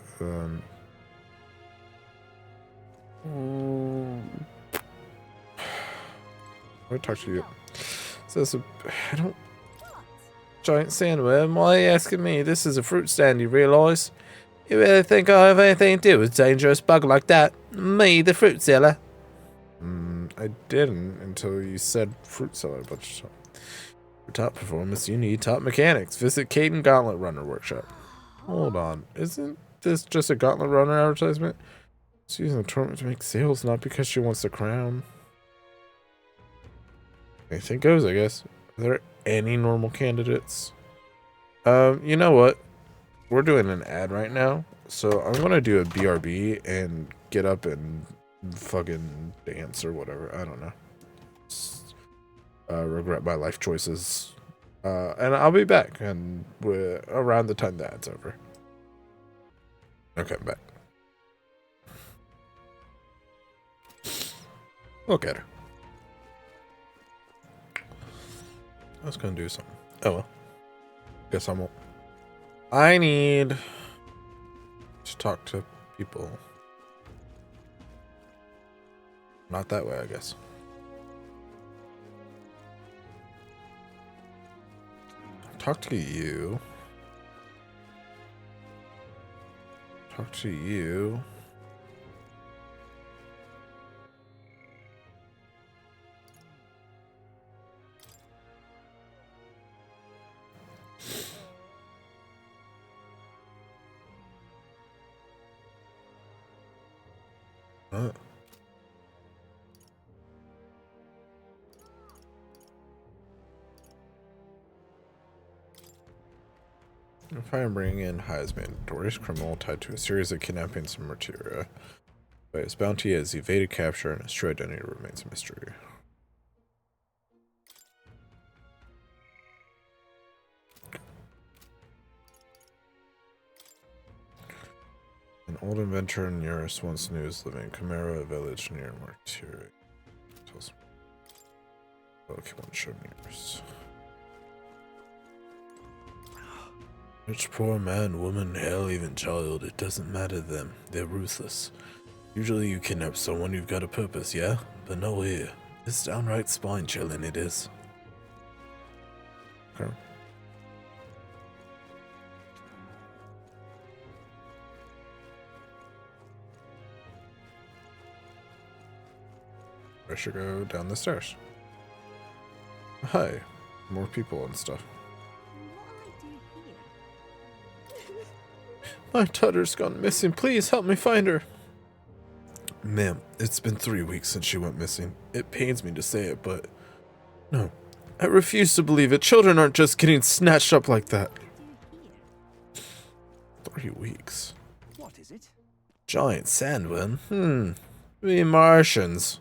talk to you. So I don't. Giant sandworm, why are you asking me? This is a fruit stand, you realise? You really think I have anything to do with a dangerous bug like that? Me, the fruit seller? I didn't until you said fruit seller a bunch of times. For top performance, you need top mechanics. Visit Caden Gauntlet Runner Workshop. Hold on. Isn't this just a Gauntlet Runner advertisement? She's using the tournament to make sales, not because she wants the crown. Anything goes, I guess. Are there any normal candidates? You know what? We're doing an ad right now, so I'm gonna do a BRB and get up and fucking dance or whatever. I don't know. Just, regret my life choices. And I'll be back, and we're around the time the ad's over. Okay, I'm back. Look at her. I was gonna do something. Oh well. Guess I won't. I need to talk to people. Not that way, I guess. Talk to you. Talk to you. If I am bringing in Heisman, notorious criminal tied to a series of kidnappings and murder. But his bounty has evaded capture and his true identity remains a mystery. An old inventor nearest once knew is living in Chimera, a village near Martyri. Tells me. Okay, one show nearest. Which poor man, woman, hell, even child, it doesn't matter to them. They're ruthless. Usually you kidnap someone, you've got a purpose, yeah? But no here. It's downright spine-chilling, it is. Okay. I should go down the stairs. Hi. More people and stuff. My daughter's gone missing. Please help me find her. Ma'am, it's been 3 weeks since she went missing. It pains me to say it, but... No. I refuse to believe it. Children aren't just getting snatched up like that. 3 weeks. What is it? Giant sandworm? We Martians.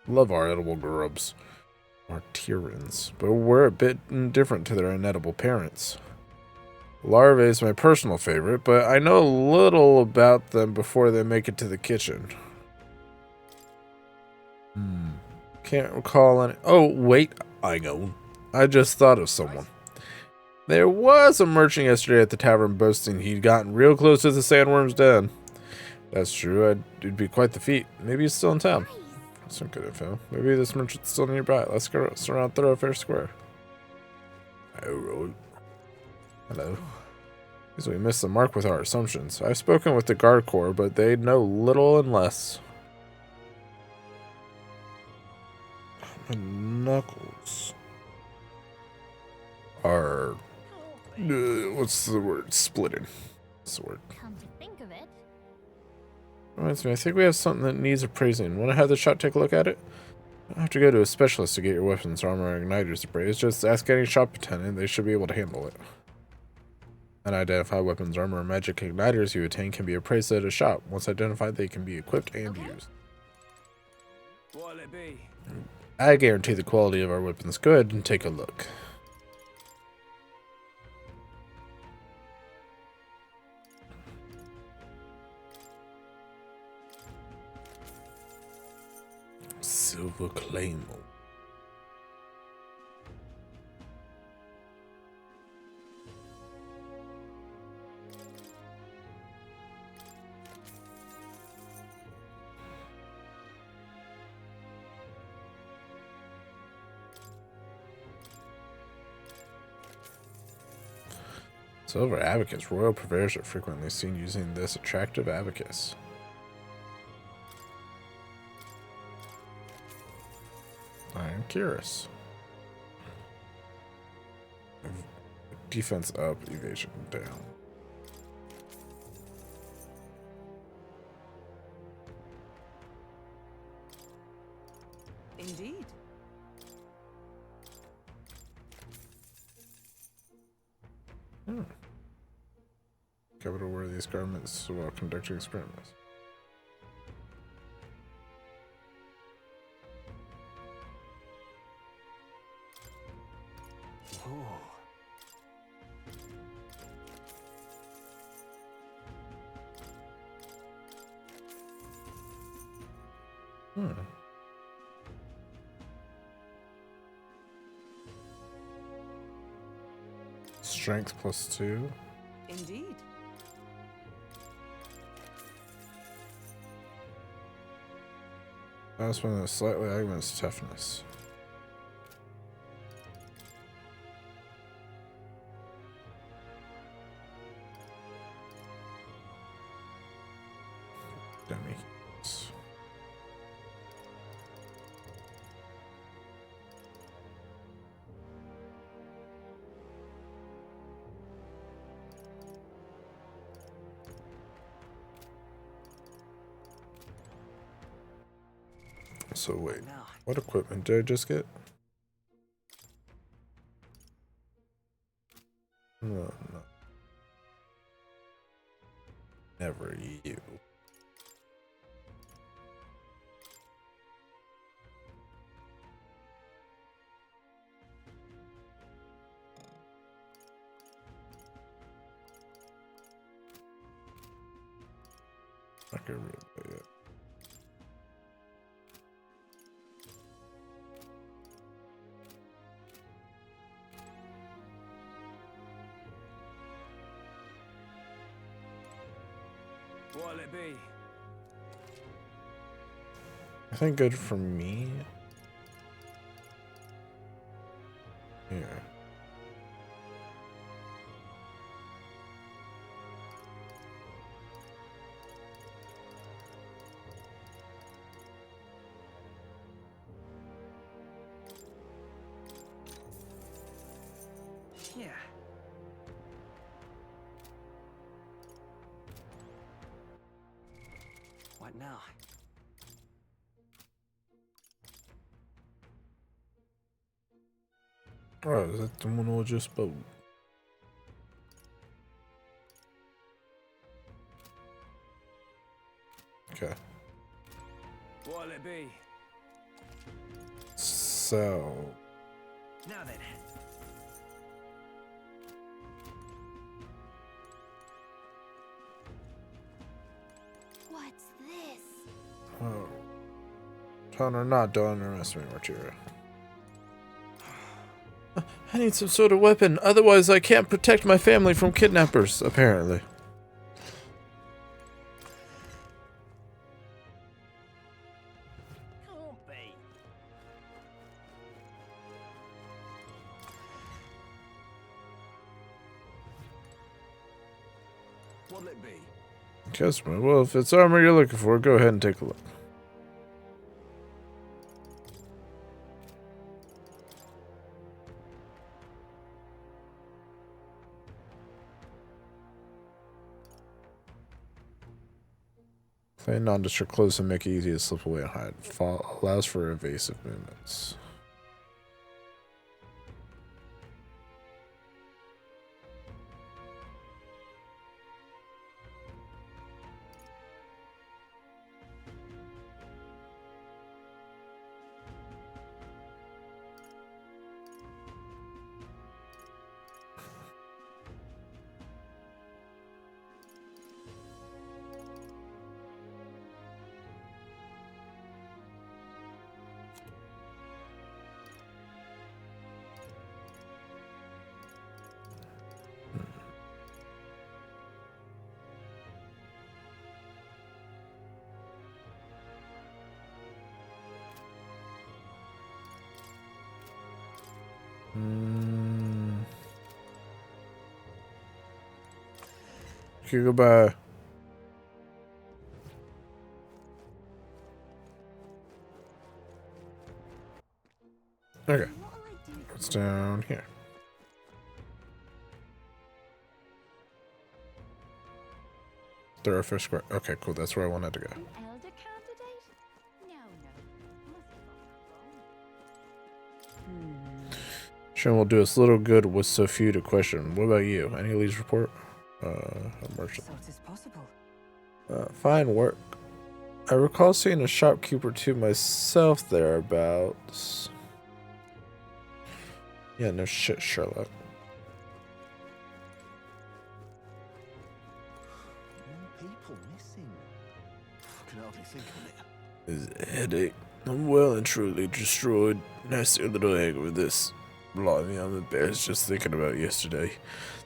Love our edible grubs. Martyrans. But we're a bit different to their inedible parents. Larvae is my personal favorite, but I know little about them before they make it to the kitchen. Can't recall any... Oh, wait. I know. I just thought of someone. There was a merchant yesterday at the tavern boasting he'd gotten real close to the sandworm's den. That's true. It'd be quite the feat. Maybe he's still in town. That's some good info. Maybe this merchant's still nearby. Let's go around Thoroughfare Square. Hello. Because we missed the mark with our assumptions. I've spoken with the guard corps, but they know little and less. My knuckles are... what's the word? Splitting. What's the word? Come to think of it. Reminds me, I think we have something that needs appraising. Want to have the shop take a look at it? I have to go to a specialist to get your weapons, armor, and igniters appraised. Just ask any shop attendant. They should be able to handle it. Unidentified weapons, armor, and magic igniters you attain can be appraised at a shop. Once identified, they can be equipped and used. What'll it be? I guarantee the quality of our weapons. Go ahead and take a look. Silver Claymore. Silver abacus. Royal purveyors are frequently seen using this attractive abacus. Iron Cuirass. Defense up, evasion down. Indeed. Capital wear these garments while conducting experiments. Strength +2. Indeed. Last one that slightly augments toughness. Dummy. So wait, what equipment did I just get? No. Never you. I can read that yet. What'll it be? I think good for me. Here. Yeah. What now? Oh, is that the one we just spoke? Okay. What'll it be? So. Now then. What's this? Oh. Connor, not don't underestimate Martyria. I need some sort of weapon, otherwise I can't protect my family from kidnappers, apparently. Can't be. What'll it be? Customer, well, if it's armor you're looking for, go ahead and take a look. Plain nondescript clothes to make it easy to slip away and hide. Fall allows for evasive movements. Okay, goodbye. Okay. What's down here? Thoroughfare Square. Okay, cool. That's where I wanted to go. An elder candidate? No, no. Sure will do us little good with so few to question. What about you? Any leads report? A merchant. So it is possible. Fine work. I recall seeing a shopkeeper to myself thereabouts. Yeah, no shit, Sherlock. People missing. Can hardly think of it. Is a headache. I'm well and truly destroyed. Nasty little egg with this. Blimey, I'm embarrassed just thinking about yesterday.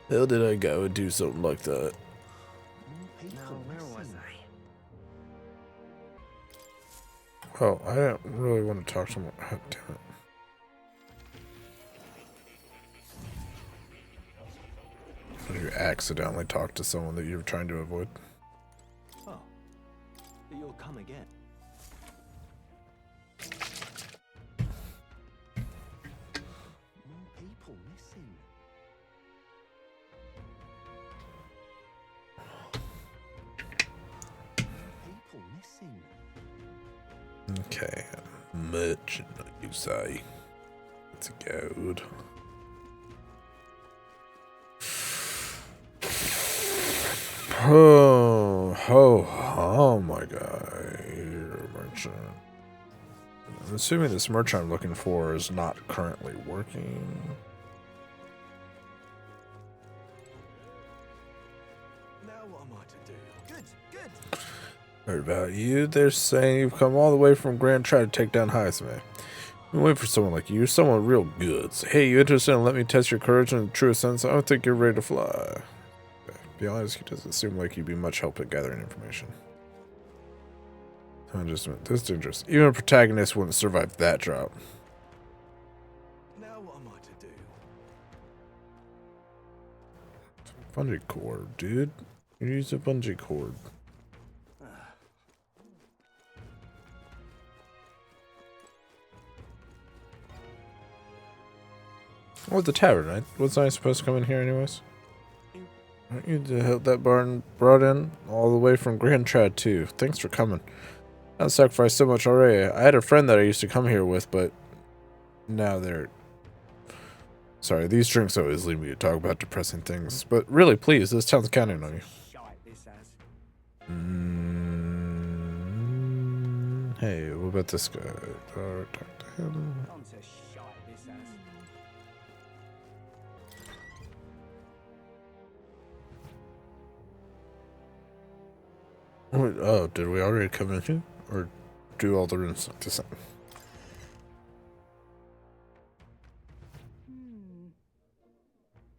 The hell did I go and do something like that? Now, where was I? Oh, I don't really want to talk to him. Oh, damn it. Did you accidentally talk to someone that you were trying to avoid? Oh, you'll come again. More people missing. People missing. Okay, merchant, you say. It's a gold. Oh my god. You're a merchant. I'm assuming this merchant I'm looking for is not currently working. Now what am I to do? Good. Heard about you. They're saying you've come all the way from Grand Try to take down Heisman. I'm waiting for someone like you. Someone real good. So, hey, you interested in let me test your courage in the truest sense? I don't think you're ready to fly. Okay. To be honest, he doesn't seem like he'd be much help at gathering information. I just meant this dangerous. Even a protagonist wouldn't survive that drop. Now what am I to do? Bungee cord, dude. You use a bungee cord. Oh, the tavern, right? Wasn't I supposed to come in here anyways? Aren't you the help that barn brought in all the way from Grand Trad too? Thanks for coming. I've sacrificed so much already. I had a friend that I used to come here with, but now they're... Sorry, these drinks always lead me to talk about depressing things. But really, please, this town's counting on you. Hey, what about this guy? Talk to him. Wait, oh, did we already come in here? Or do all the rooms look the same?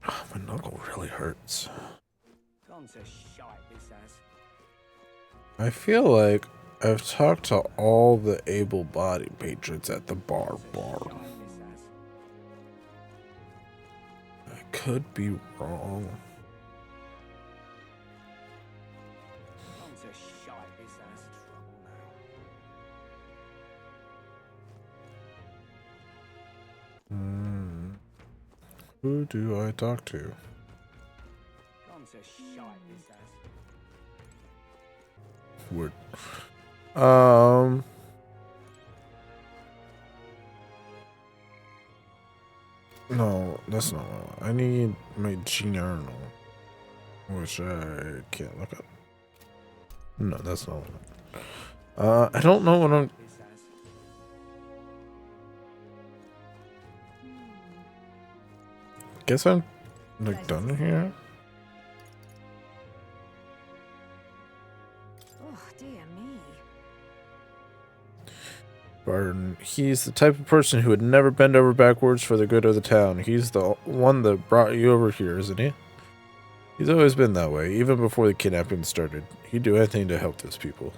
Oh, my knuckle really hurts. I feel like I've talked to all the able-bodied patrons at the bar. I could be wrong. Who do I talk to? Weird. No, that's not what I need. My journal, which I can't look up. No, that's not what I don't know what I'm... Guess I'm like done here. Oh, dear me. Barton, he's the type of person who would never bend over backwards for the good of the town. He's the one that brought you over here, isn't he? He's always been that way, even before the kidnapping started. He'd do anything to help those people.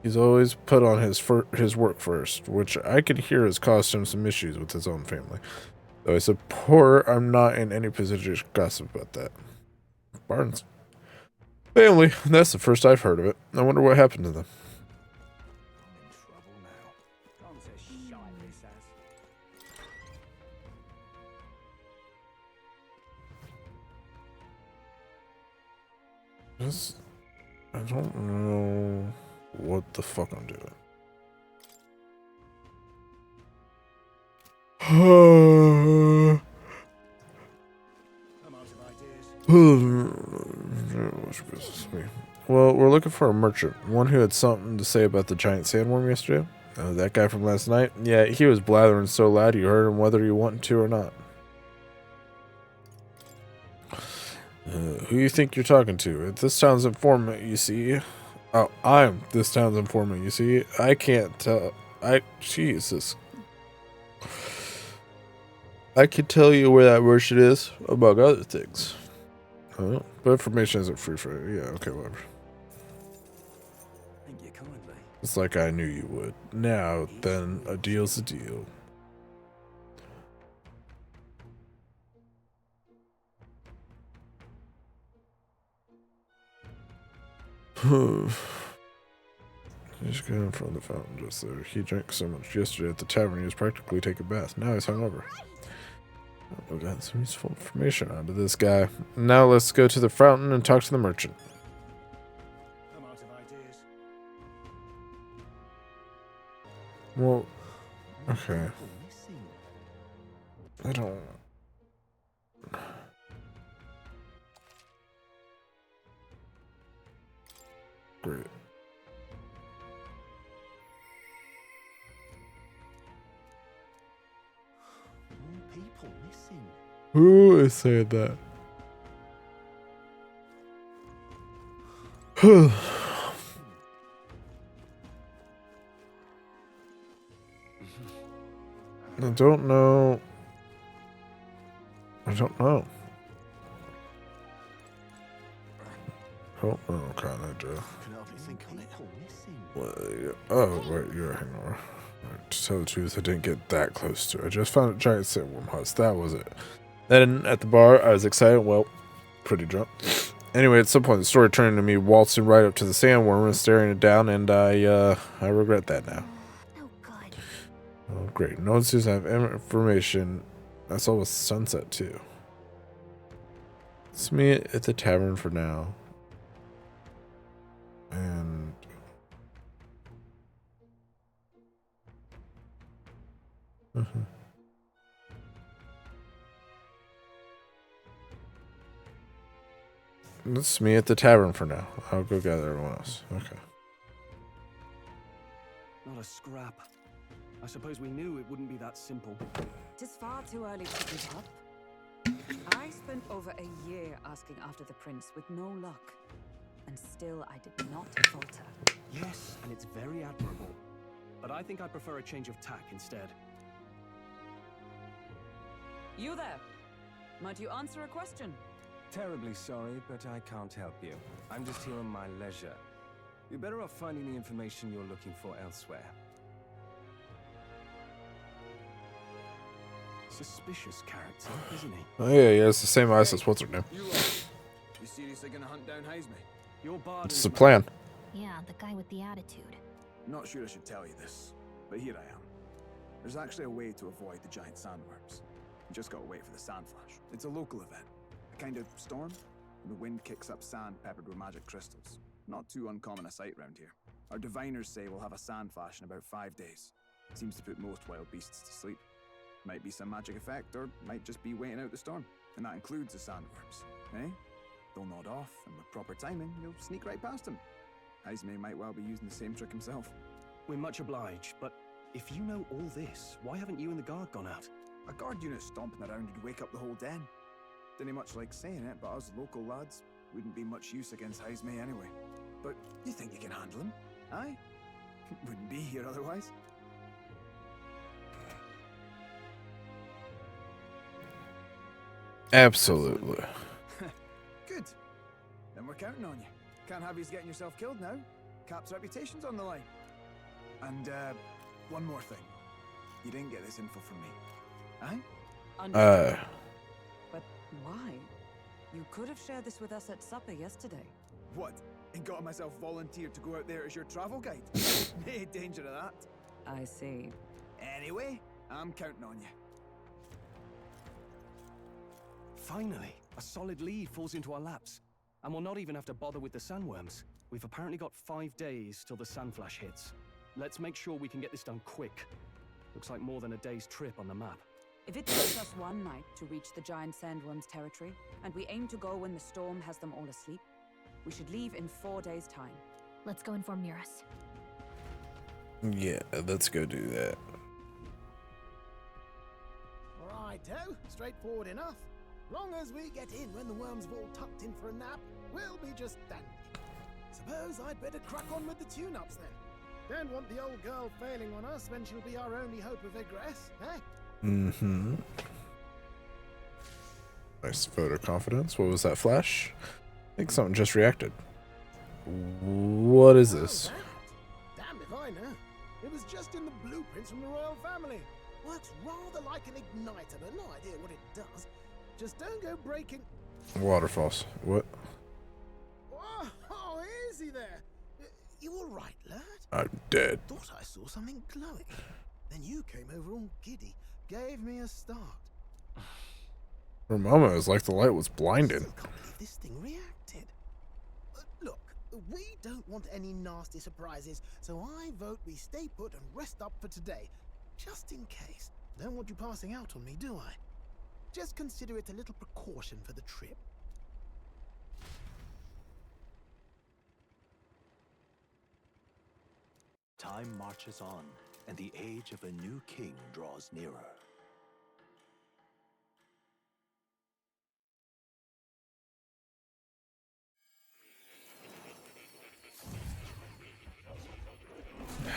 He's always put on his work first, which I could hear has caused him some issues with his own family. Though I support I'm not in any position to gossip about that. Barnes. Family, that's the first I've heard of it. I wonder what happened to them. I don't know what the fuck I'm doing. Well, we're looking for a merchant. One who had something to say about the giant sandworm yesterday. That guy from last night? Yeah, he was blathering so loud you heard him whether you wanted to or not. Who you think you're talking to? This town's informant, you see. Oh, I'm this town's informant, you see. I can't tell. Jesus. I could tell you where that merchant is, among other things. Oh, but information isn't free for it. Yeah, okay, whatever. Thank you kindly. It's like I knew you would. Now, then, a deal's a deal. He's going from the fountain just there. He drank so much yesterday at the tavern he was practically taking a bath. Now he's hungover. We got some useful information out of this guy. Now let's go to the fountain and talk to the merchant. I'm out of ideas. Well, okay. I don't... Great. People missing. Who is saying that? I don't know. I don't know. Oh, kind of, Joe. Oh, wait, you're a hangover. To tell the truth, I didn't get that close to it. I just found a giant sandworm husk. That was it. Then at the bar, I was excited. Well, pretty drunk. Anyway, at some point, the story turned into me waltzing right up to the sandworm and staring it down, and I regret that now. Oh, good. Oh, great. No one seems to have information. I saw with sunset, too. Let's meet at the tavern for now. And... Let's meet at the tavern for now. I'll go gather everyone else. Okay. Not a scrap. I suppose we knew it wouldn't be that simple. Tis far too early to give up. I spent over a year asking after the prince with no luck. And still I did not falter. Yes, and it's very admirable. But I think I'd prefer a change of tack instead. You there? Might you answer a question? Terribly sorry, but I can't help you. I'm just here on my leisure. You're better off finding the information you're looking for elsewhere. Suspicious character, isn't he? Oh, yeah, it's the same eyes as what's her name. You seriously gonna hunt down Heisme? Your bard. It's the plan. Yeah, the guy with the attitude. Not sure I should tell you this, but here I am. There's actually a way to avoid the giant sandworms. You just gotta wait for the sand flash. It's a local event. A kind of storm. And the wind kicks up sand peppered with magic crystals. Not too uncommon a sight round here. Our diviners say we'll have a sand flash in about 5 days. Seems to put most wild beasts to sleep. Might be some magic effect, or might just be waiting out the storm. And that includes the sandworms, eh? They'll nod off, and with proper timing, you'll sneak right past them. Heisme might well be using the same trick himself. We're much obliged, but if you know all this, why haven't you and the guard gone out? A guard unit stomping around would wake up the whole den. Didn't much like saying it, but us local lads wouldn't be much use against Heisme anyway. But you think you can handle him? Aye? Wouldn't be here otherwise. Absolutely. Good. Then we're counting on you. Can't have you getting yourself killed now. Cap's reputation's on the line. And, one more thing. You didn't get this info from me. Aye? But why? You could have shared this with us at supper yesterday. What? And got myself volunteered to go out there as your travel guide? No danger of that. I see. Anyway, I'm counting on you. Finally, a solid lead falls into our laps. And we'll not even have to bother with the sandworms. We've apparently got 5 days till the sandflash hits. Let's make sure we can get this done quick. Looks like more than a day's trip on the map. If it takes us one night to reach the giant sandworm's territory, and we aim to go when the storm has them all asleep, we should leave in 4 days' time. Let's go inform Nearest. Yeah, let's go do that. Righto, straightforward enough. Long as we get in when the worms have all tucked in for a nap, we'll be just dandy. Suppose I'd better crack on with the tune-ups then. Don't want the old girl failing on us when she'll be our only hope of egress, eh? Mm-hmm. Nice vote of confidence. What was that flash? I think something just reacted. What is this? Damned if I know. It was just in the blueprints from the royal family. Works rather like an igniter, but no idea what it does. Just don't go breaking... Waterfalls. What? Oh, easy there. You all right, lad? I'm dead. Thought I saw something glowing. Then you came over all giddy, gave me a start. For a moment, it was like the light was blinded. I can't believe this thing reacted. Look, we don't want any nasty surprises, so I vote we stay put and rest up for today. Just in case. Don't want you passing out on me, do I? Just consider it a little precaution for the trip. Time marches on, and the age of a new king draws nearer.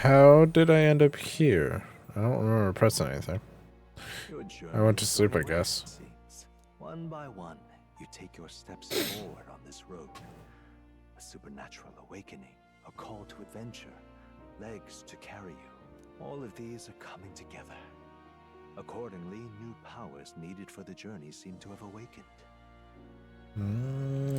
How did I end up here? I don't remember pressing anything. Your journey I went to is sleep, I going well, guess. it seems. One by one, you take your steps forward on this road. A supernatural awakening, a call to adventure, legs to carry you. All of these are coming together. Accordingly, new powers needed for the journey seem to have awakened.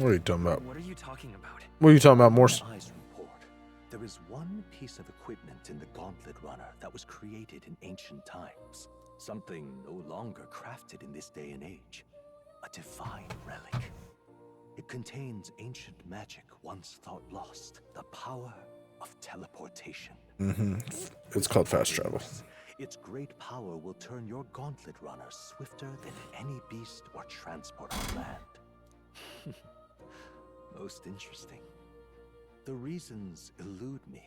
What are you talking about? What are you talking about? What are you talking about? More. My eyes report. There is one piece of equipment in the Gauntlet Runner that was created in ancient times. Something no longer crafted in this day and age. A divine relic. It contains ancient magic once thought lost. The power of teleportation. It's called fast travel. Its great power will turn your Gauntlet Runner swifter than any beast or transport on land. Most interesting. The reasons elude me,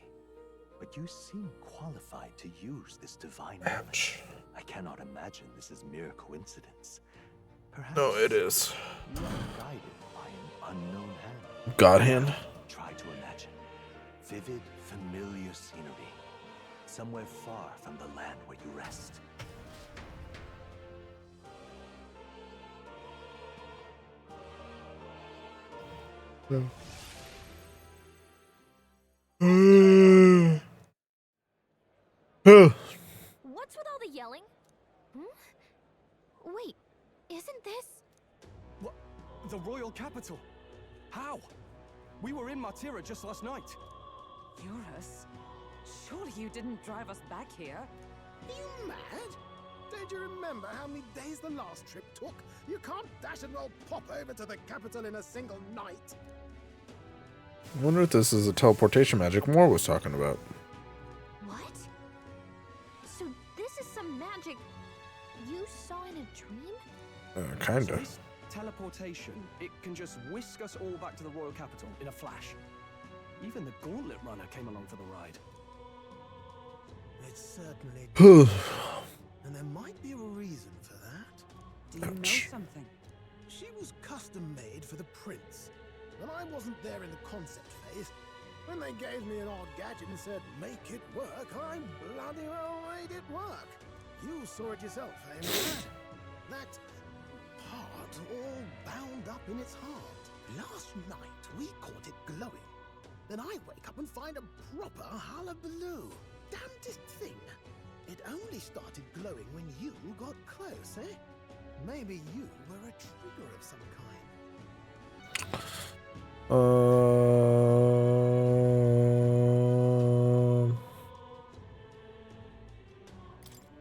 but you seem qualified to use this divine relic. I cannot imagine this is mere coincidence. Perhaps No, it is. you are guided by an unknown hand. God hand. Try to imagine vivid, familiar scenery, somewhere far from the land where you rest. What's with all the yelling? Wait, isn't this... What? The royal capital? How? We were in Martira just last night. Eurus? Surely you didn't drive us back here? Are you mad? Don't you remember how many days the last trip took? You can't dash and roll pop over to the capital in a single night. I wonder if this is the teleportation magic Moore was talking about. What? So this is some magic you saw in a dream? Kinda. So this teleportation, it can just whisk us all back to the royal capital in a flash. Even the Gauntlet Runner came along for the ride. It certainly did. And there might be a reason for that. Do you know something? She was custom made for the prince. When I wasn't there in the concept phase, when they gave me an odd gadget and said, make it work, I bloody well made it work. You saw it yourself, eh? That part all bound up in its heart. Last night, we caught it glowing. Then I wake up and find a proper hullabaloo. Damnedest thing. It only started glowing when you got close, eh? Maybe you were a trigger of some kind.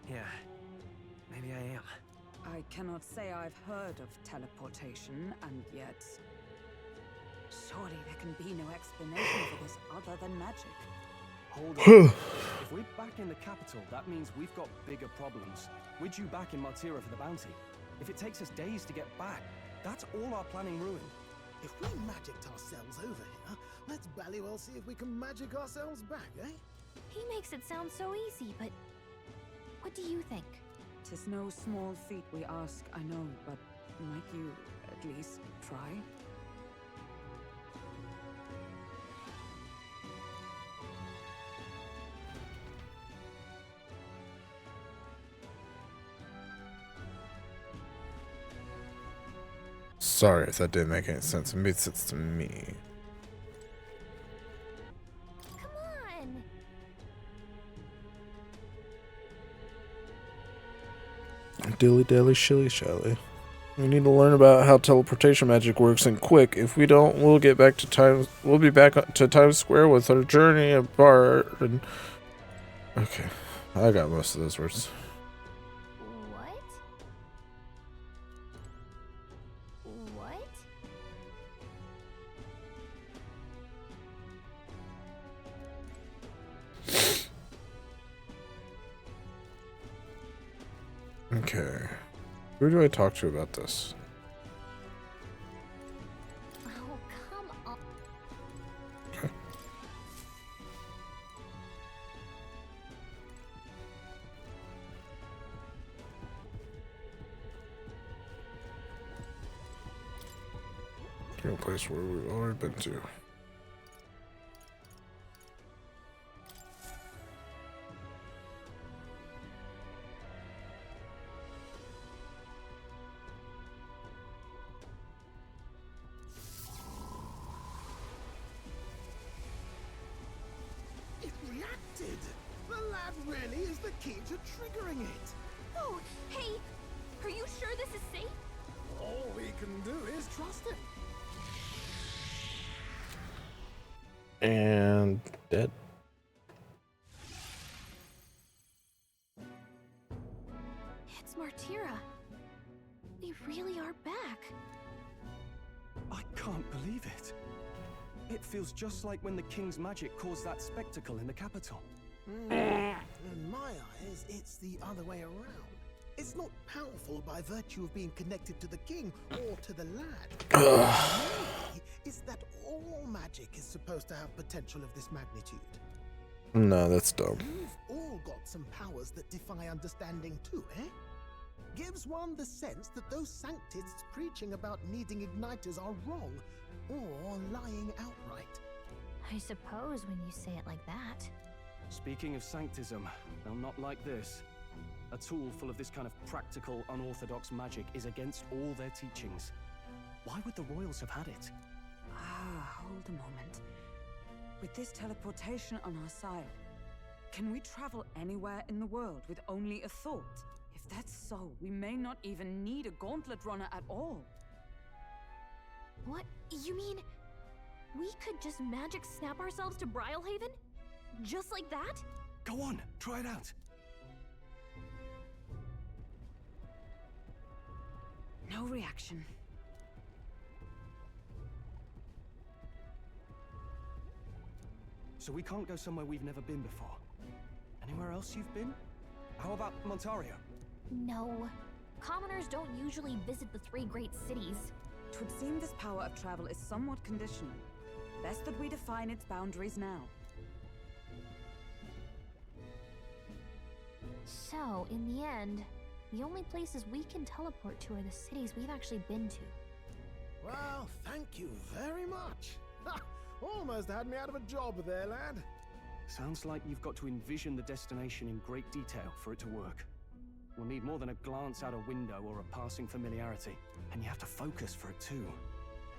Yeah, maybe I am. I cannot say I've heard of teleportation, and yet... Surely there can be no explanation for this other than magic. Hold on. If we're back in the capital, that means we've got bigger problems. We're due back in Martira for the bounty. If it takes us days to get back, that's all our planning ruined. If we magicked ourselves over here, let's bally well see if we can magic ourselves back, eh? He makes it sound so easy, but what do you think? 'Tis no small feat we ask, I know, but might you at least try? Sorry if that didn't make any sense. It made sense to me. Come on! Dilly dally shilly shally. We need to learn about how teleportation magic works, and quick. If we don't, we'll get back to Times. We'll be back to Times Square with our journey apart. And okay, I got most of those words. What? What? Okay, who do I talk to about this? Oh, come on. A place where we've already been to. really is the key to triggering it. Oh, hey, are you sure this is safe? All we can do is trust him. And dead. It's Martira. We really are back. I can't believe it. It feels just like when the king's magic caused that spectacle in the capital. In my eyes, it's the other way around. It's not powerful by virtue of being connected to the king or to the lad. Maybe it's that all magic is supposed to have potential of this magnitude. No, that's dumb. You've all got some powers that defy understanding too, eh? Gives one the sense that those sanctists preaching about needing igniters are wrong or lying outright. I suppose when you say it like that. Speaking of sanctism, well, not like this. A tool full of this kind of practical, unorthodox magic is against all their teachings. Why would the royals have had it? Hold a moment. With this teleportation on our side, can we travel anywhere in the world with only a thought? If that's so, we may not even need a gauntlet runner at all. What? You mean we could just magic snap ourselves to Brylehaven? Just like that? Go on, try it out. No reaction. So we can't go somewhere we've never been before. Anywhere else you've been? How about Montario? No. Commoners don't usually visit the 3 great cities. 'Twould seem this power of travel is somewhat conditional. Best that we define its boundaries now. So, in the end, the only places we can teleport to are the cities we've actually been to. Well, thank you very much. Almost had me out of a job there, lad. Sounds like you've got to envision the destination in great detail for it to work. We'll need more than a glance out a window or a passing familiarity. And you have to focus for it too.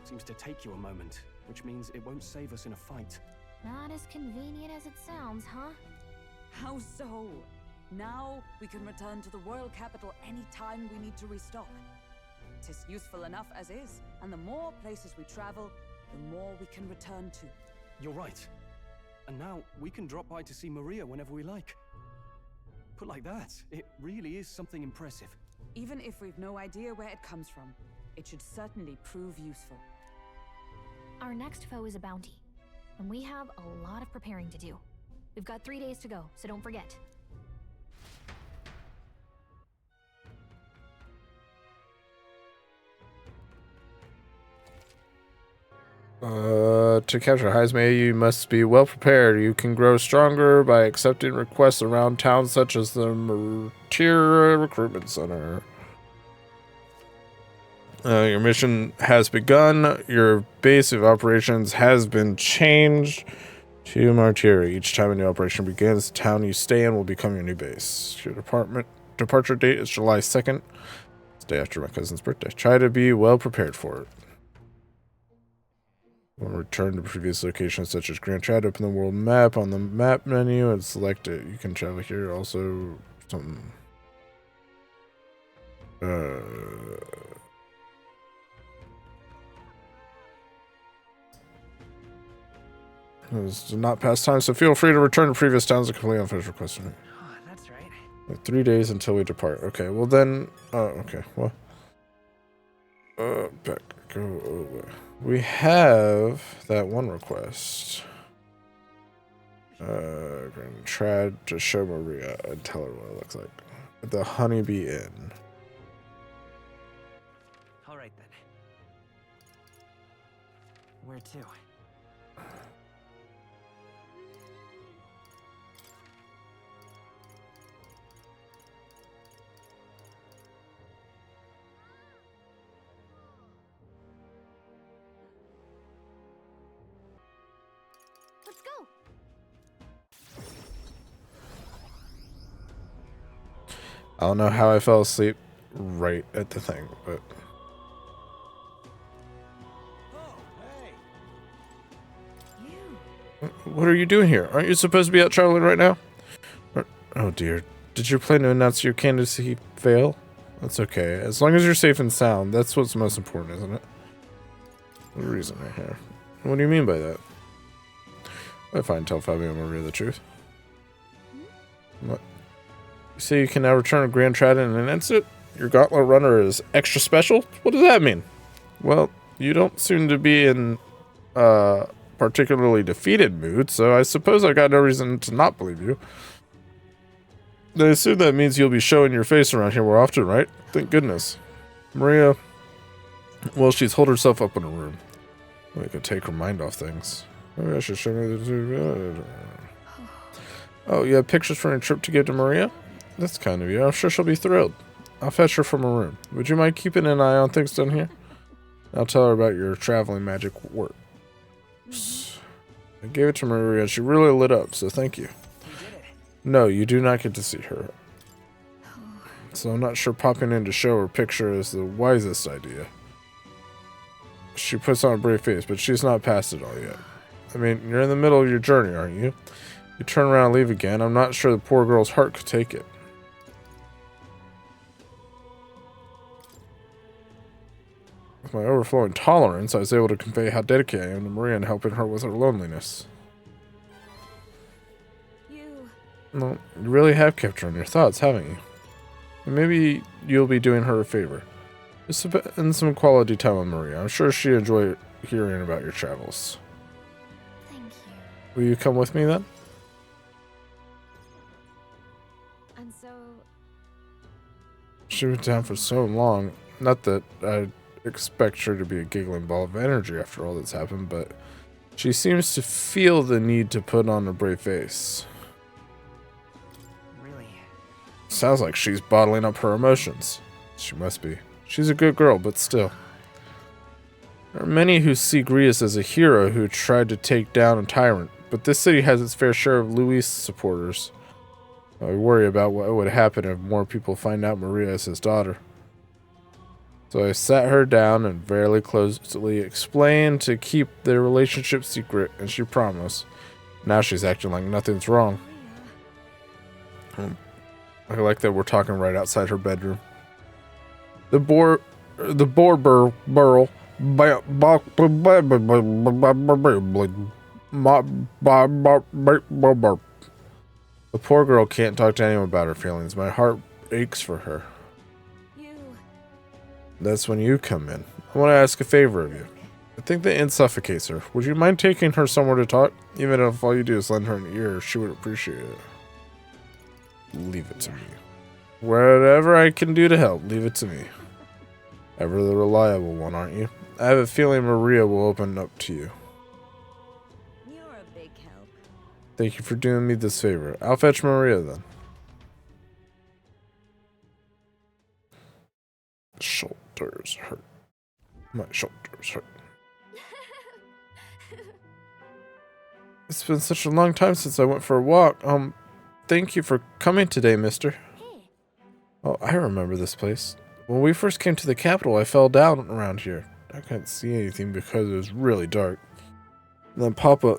Seems to take you a moment, which means it won't save us in a fight. Not as convenient as it sounds, huh? How so? Now we can return to the royal capital any time we need to restock. 'Tis useful enough as is, and the more places we travel, the more we can return to. You're right. And now we can drop by to see Maria whenever we like. Put like that, it really is something impressive. Even if we've no idea where it comes from, it should certainly prove useful. Our next foe is a bounty, and we have a lot of preparing to do. We've got 3 days to go, so don't forget. To capture Heismay, you must be well prepared. You can grow stronger by accepting requests around towns such as the Martira Recruitment Center. Your mission has begun. Your base of operations has been changed to Martira. Each time a new operation begins, the town you stay in will become your new base. Your departure date is July 2nd. It's the day after my cousin's birthday. Try to be well prepared for it. We'll return to previous locations such as Grand Chat. Open the world map on the map menu and select it. You can travel here. Also, something. This is not past time, so feel free to return to previous towns and complete unfinished requests. Oh, that's right. Like 3 days until we depart. Okay, well then. Okay, well. Back. Go over. We have that one request. Gonna try to show Maria and tell her what it looks like. At the Honeybee Inn. All right then. Where to? Let's go. I don't know how I fell asleep right at the thing, but. What are you doing here? Aren't you supposed to be out traveling right now? Oh dear. Did your plan to announce your candidacy fail? That's okay. As long as you're safe and sound, that's what's most important, isn't it? The reason right here. What do you mean by that? I find tell Fabio and Maria the truth. What? You say you can now return a Grand Trident in an instant? Your Gauntlet Runner is extra special? What does that mean? Well, you don't seem to be in particularly defeated mood, so I suppose I got no reason to not believe you. I assume that means you'll be showing your face around here more often, right? Thank goodness. Maria, well, she's holed herself up in a room. We could take her mind off things. Maybe I should show me the... Oh, you have pictures from your trip to give to Maria? That's kind of you. I'm sure she'll be thrilled. I'll fetch her from her room. Would you mind keeping an eye on things done here? I'll tell her about your traveling magic work. I gave it to Maria and she really lit up, so thank you. No, you do not get to see her. So I'm not sure popping in to show her picture is the wisest idea. She puts on a brave face, but she's not past it all yet. I mean, you're in the middle of your journey, aren't you? You turn around and leave again. I'm not sure the poor girl's heart could take it. With my overflowing tolerance, I was able to convey how dedicated I am to Maria and helping her with her loneliness. Well, you really have kept her in your thoughts, haven't you? And maybe you'll be doing her a favor. Just spend some quality time with Maria. I'm sure she'd enjoy hearing about your travels. Thank you. Will you come with me then? And so... She was down for so long. Not that I'd expect her to be a giggling ball of energy after all that's happened, but she seems to feel the need to put on a brave face. Really? Sounds like she's bottling up her emotions. She must be. She's a good girl, but still. There are many who see Grius as a hero who tried to take down a tyrant, but this city has its fair share of Luis supporters. I worry about what would happen if more people find out Maria is his daughter. So I sat her down and very closely explained to keep their relationship secret, and she promised. Now she's acting like nothing's wrong. I like that we're talking right outside her bedroom. The boar burl, the poor girl can't talk to anyone about her feelings. My heart aches for her. That's when you come in. I want to ask a favor of you. I think the inn suffocates her. Would you mind taking her somewhere to talk? Even if all you do is lend her an ear, she would appreciate it. Leave it to me. Whatever I can do to help, leave it to me. Ever the reliable one, aren't you? I have a feeling Maria will open up to you. You're a big help. Thank you for doing me this favor. I'll fetch Maria then. Shoulders hurt. My shoulders hurt. It's been such a long time since I went for a walk. Thank you for coming today, mister. Oh, I remember this place. When we first came to the capital, I fell down around here. I couldn't see anything because it was really dark. And then Papa,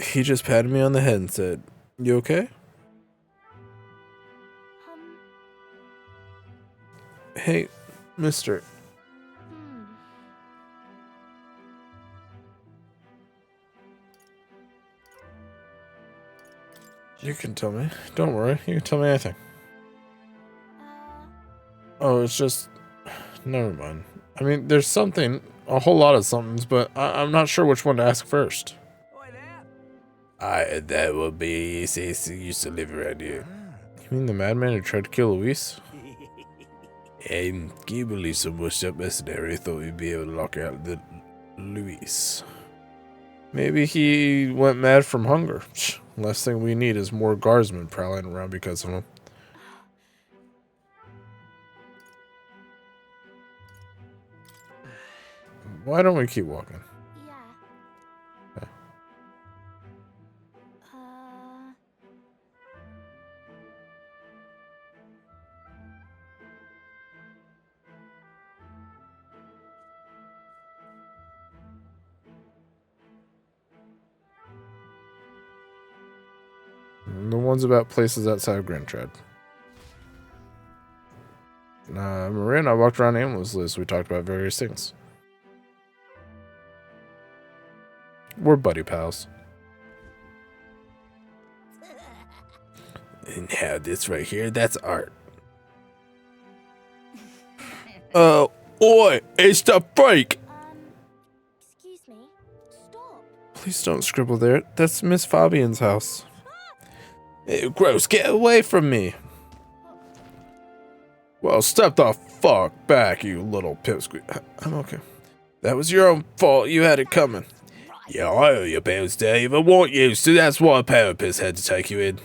he just patted me on the head and said, "You okay?" Hey, mister. You can tell me. Don't worry. You can tell me anything. Oh, it's just... Never mind. I mean, there's something, a whole lot of somethings, but I'm not sure which one to ask first. That will be... He used to live around here. You mean the madman who tried to kill Luis? Can you believe some washed up mercenary thought we'd be able to lock out the Luis? Maybe he went mad from hunger. Last thing we need is more guardsmen prowling around because of him. Why don't we keep walking? Yeah. Okay. The ones about places outside of Grand Trad. Maria and I walked around aimlessly as we talked about various things. We're buddy pals. And now this right here, that's art. Oi, it's the freak! Excuse me. Stop. Please don't scribble there. That's Miss Fabian's house. Ew, gross, get away from me. Well, step the fuck back, you little pipsqueak. I'm okay. That was your own fault. You had it coming. Yeah, I owe you bills, Dave. I want you, so that's why Parapiss had to take you in.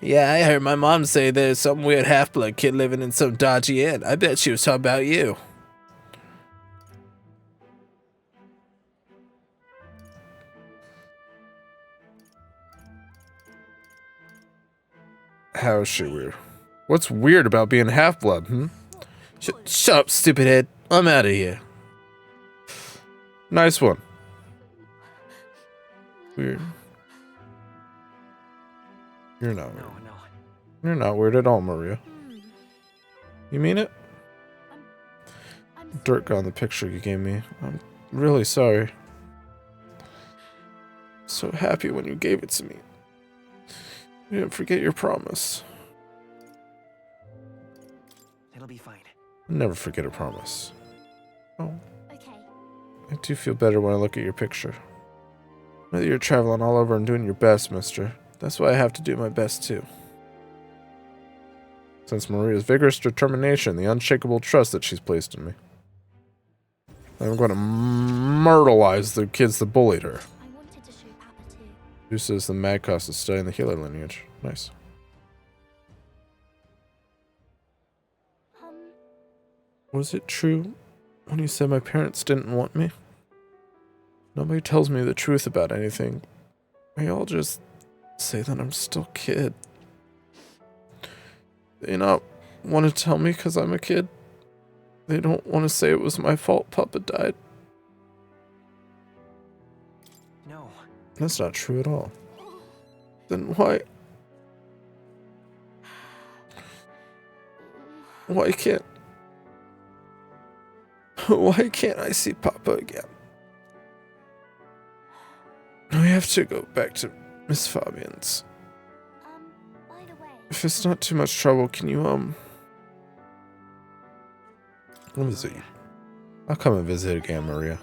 Yeah, I heard my mom say there's some weird half-blood kid living in some dodgy inn. I bet she was talking about you. How is she weird? What's weird about being half-blood, Shut up, stupid head. I'm out of here. Nice one. Weird. You're not weird. You're not weird at all, Maria. You mean it? Dirt got on the picture you gave me. I'm really sorry. So happy when you gave it to me. You didn't forget your promise. It'll be fine. I'll never forget a promise. Oh. Okay. I do feel better when I look at your picture. I know that you're traveling all over and doing your best, mister. That's why I have to do my best too. Since Maria's vigorous determination, the unshakable trust that she's placed in me. I'm going to myrtleize the kids that bullied her. I wanted to show Papa too. Who says the mad cost is studying the healer lineage? Nice. Was it true when you said my parents didn't want me? Nobody tells me the truth about anything. They all just say that I'm still a kid. They not want to tell me because I'm a kid. They don't want to say it was my fault Papa died. No. That's not true at all. Then why can't I see Papa again? We have to go back to Miss Fabian's. By the way. If it's not too much trouble, can you, I'll visit you. I'll come and visit again, Maria.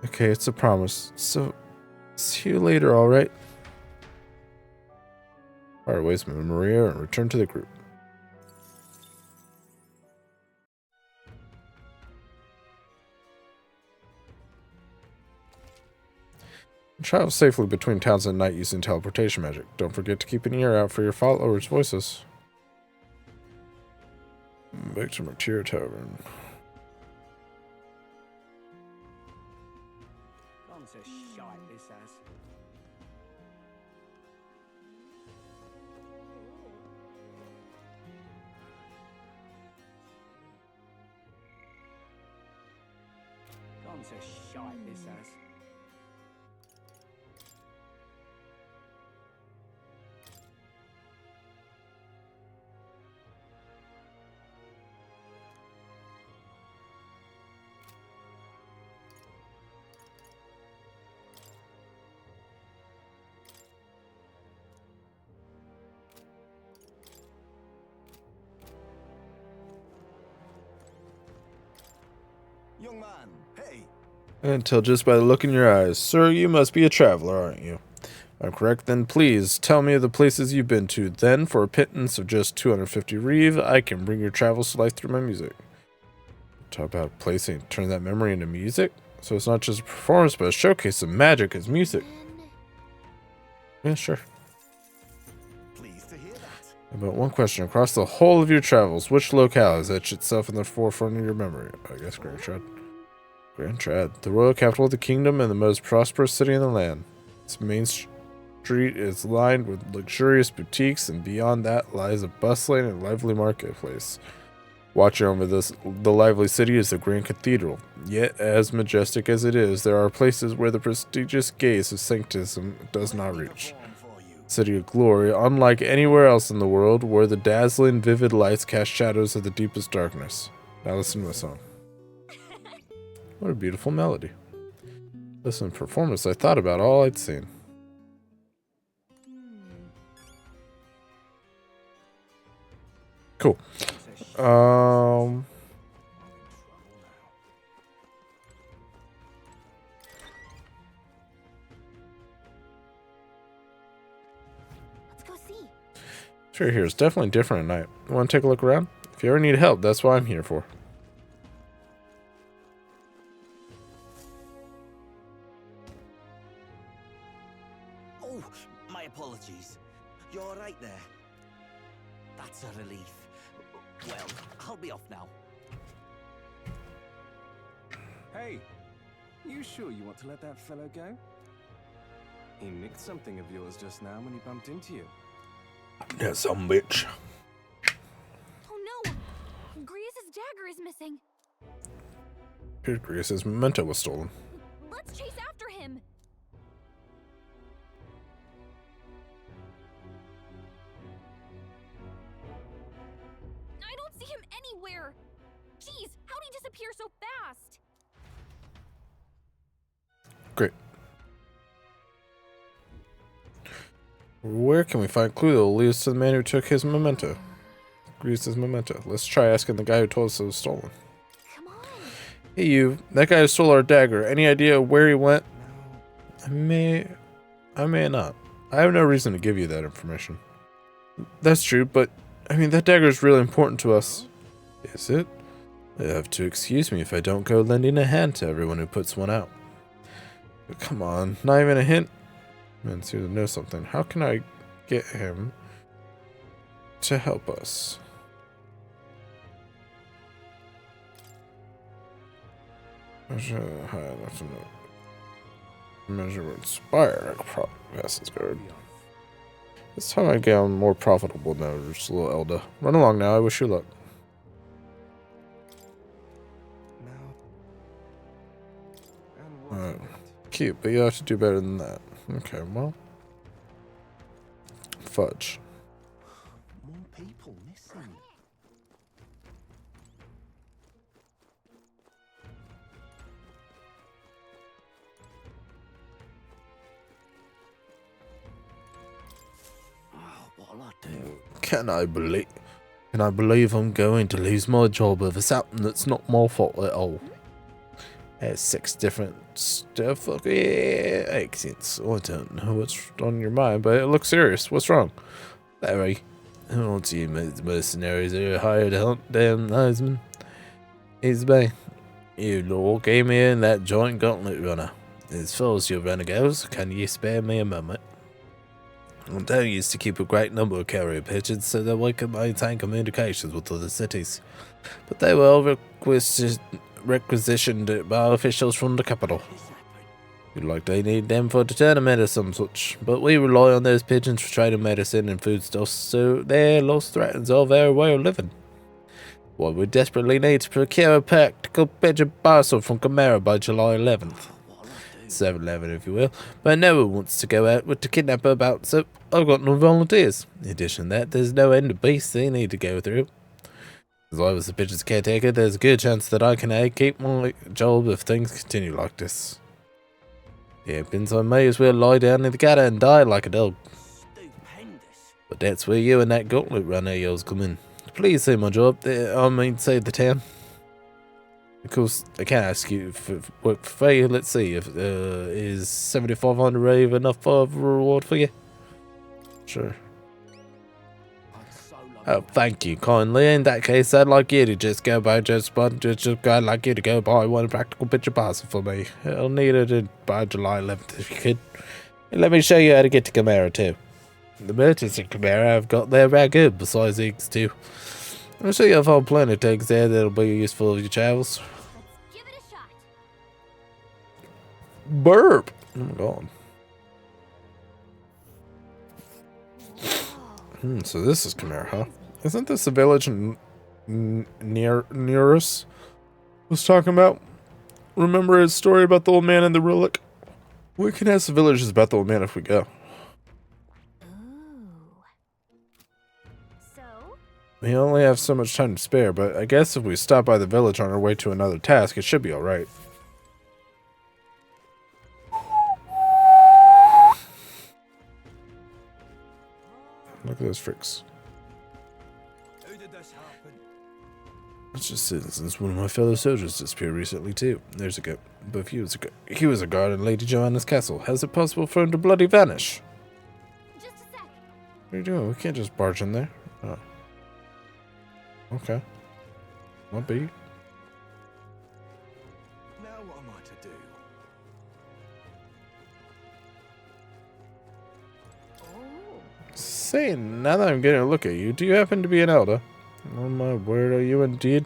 Okay, it's a promise. So, see you later, alright? Alright, ways with Maria and return to the group. Travel safely between towns at night using teleportation magic. Don't forget to keep an ear out for your followers' voices. Back to Martyr Tavern. Gone to shite, this has. Gone to shite, this has. Young man, hey! Until just by the look in your eyes. Sir, you must be a traveler, aren't you? I'm correct, then please tell me of the places you've been to. Then, for a pittance of just 250 reeve, I can bring your travels to life through my music. Talk about placing, turn that memory into music? So it's not just a performance, but a showcase of magic as music. Yeah, sure. Pleased to hear that. About one question. Across the whole of your travels, which locale has etched itself in the forefront of your memory? I guess Grand Trad. Grand Trad, the royal capital of the kingdom and the most prosperous city in the land. Its main street is lined with luxurious boutiques, and beyond that lies a bustling and lively marketplace. Watching over the lively city is the Grand Cathedral. Yet, as majestic as it is, there are places where the prestigious gaze of sanctism does not reach. City of Glory, unlike anywhere else in the world, where the dazzling, vivid lights cast shadows of the deepest darkness. Now listen to my song. What a beautiful melody. Listen to performance, I thought about all I'd seen. Cool. Let's go see. Sure, here is definitely different at night. Want to take a look around? If you ever need help, that's what I'm here for. Oh, my apologies. You're all right there. That's a relief. Well, I'll be off now. Hey, you sure you want to let that fellow go? He nicked something of yours just now when he bumped into you. That some bitch. Oh no! Grius's dagger is missing. Here's Grius's memento was stolen. Let's chase after him. I don't see him anywhere. Jeez, how'd he disappear so fast? Great. Where can we find a clue that will lead us to the man who took his memento? Grius's memento. Let's try asking the guy who told us it was stolen. Come on. Hey you, that guy who stole our dagger. Any idea where he went? I may not. I have no reason to give you that information. That's true, but I mean that dagger is really important to us. Is it? You have to excuse me if I don't go lending a hand to everyone who puts one out. But come on, not even a hint? Man seems to know something. How can I get him to help us? High enough to know. Measure would inspire. I could probably pass this guard. This time I get on more profitable now, just a little Elda. Run along now, I wish you luck. Alright. Cute, but you have to do better than that. Okay, well. Fudge. More people missing. Oh, what'll I do? Can I believe I'm going to lose my job over something that's not my fault at all? There's 6 different stuff. Okay, accents. I don't know what's on your mind, but it looks serious. What's wrong? Larry, all you mercenaries are hired to hunt damn Heisman. It's me. You all came here in that joint gauntlet runner. As far as your runner goes, can you spare me a moment? I used to keep a great number of carrier pigeons so that we could maintain communications with other cities. But they were all requisitioned by officials from the capital. Like they need them for the tournament or some such. But we rely on those pigeons for trading medicine and foodstuffs, so their loss threatens our very way of living. Well, we desperately need to procure a practical pigeon parcel from Chimera by July 11th. 7-11 if you will. But no one wants to go out with the kidnapper about, so I've got no volunteers. In addition to that, there's no end of beasts they need to go through. As I was the pigeon's caretaker, there's a good chance that I can keep my job if things continue like this. Yeah, Pins, I may as well lie down in the gutter and die like a dog. But that's where you and that gauntlet runner of yours come in. Please save my job, save the town. Of course, I can't ask you for work for free. Let's see, if is 7,500 rave enough of a reward for you? Sure. Oh, thank you kindly. In that case, I'd like you to just go buy I'd like you to go buy one practical picture parcel for me. I'll need it by July 11th if you could. And let me show you how to get to Chimera too. The merchants in Chimera have got their ragu besides eggs too. I'll show you a whole plenty of things there that'll be useful of your travels. Give it a shot. Burp! Oh my god. So this is Chimera, huh? Isn't this the village near us was talking about? Remember his story about the old man and the relic? We can ask the villagers about the old man if we go. We only have so much time to spare, but I guess if we stop by the village on our way to another task, it should be alright. Look at those freaks. How did this happen? It's just citizens. One of my fellow soldiers disappeared recently too. There's a goat. But he was a guard in Lady Joanna's castle. How's it possible for him to bloody vanish? Just a sec. What are you doing? We can't just barge in there. Oh. Okay. Might be. Now what am I to do? Say, now that I'm getting a look at you, do you happen to be an elder? Oh my word, are you indeed?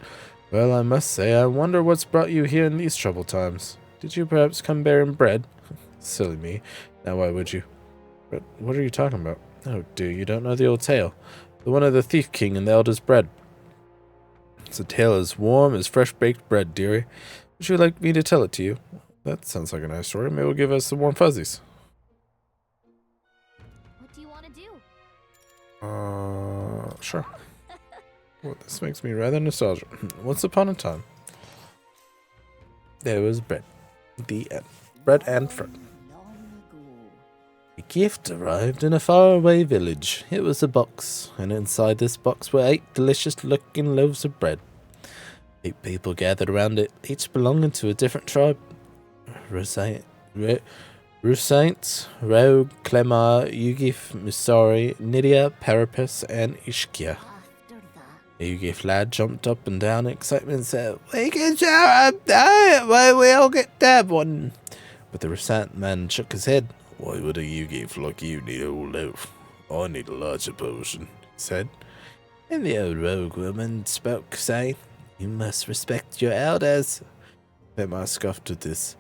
Well, I must say, I wonder what's brought you here in these troubled times. Did you perhaps come bearing bread? Silly me. Now why would you? But what are you talking about? Oh dear, you don't know the old tale. The one of the thief king and the elder's bread. It's a tale as warm as fresh baked bread, dearie. Would you like me to tell it to you? That sounds like a nice story. Maybe it'll give us some warm fuzzies. What do you want to do? Sure. Well, this makes me rather nostalgic. Once upon a time, there was bread. The end. Bread and fruit. A gift arrived in a faraway village. It was a box, and inside this box were 8 delicious-looking loaves of bread. 8 people gathered around it, each belonging to a different tribe. Rusaint, Rogue, Clemar, Yugif, Musari, Nydia, Parapus, and Ishkia. The Yugif lad jumped up and down in excitement and said, "We can share a diet where we all get that one." But the Rusant man shook his head. "Why would a Yugif like you need a whole loaf? I need a larger portion," he said. And the old rogue woman spoke, saying, "You must respect your elders." Clemar scoffed at this.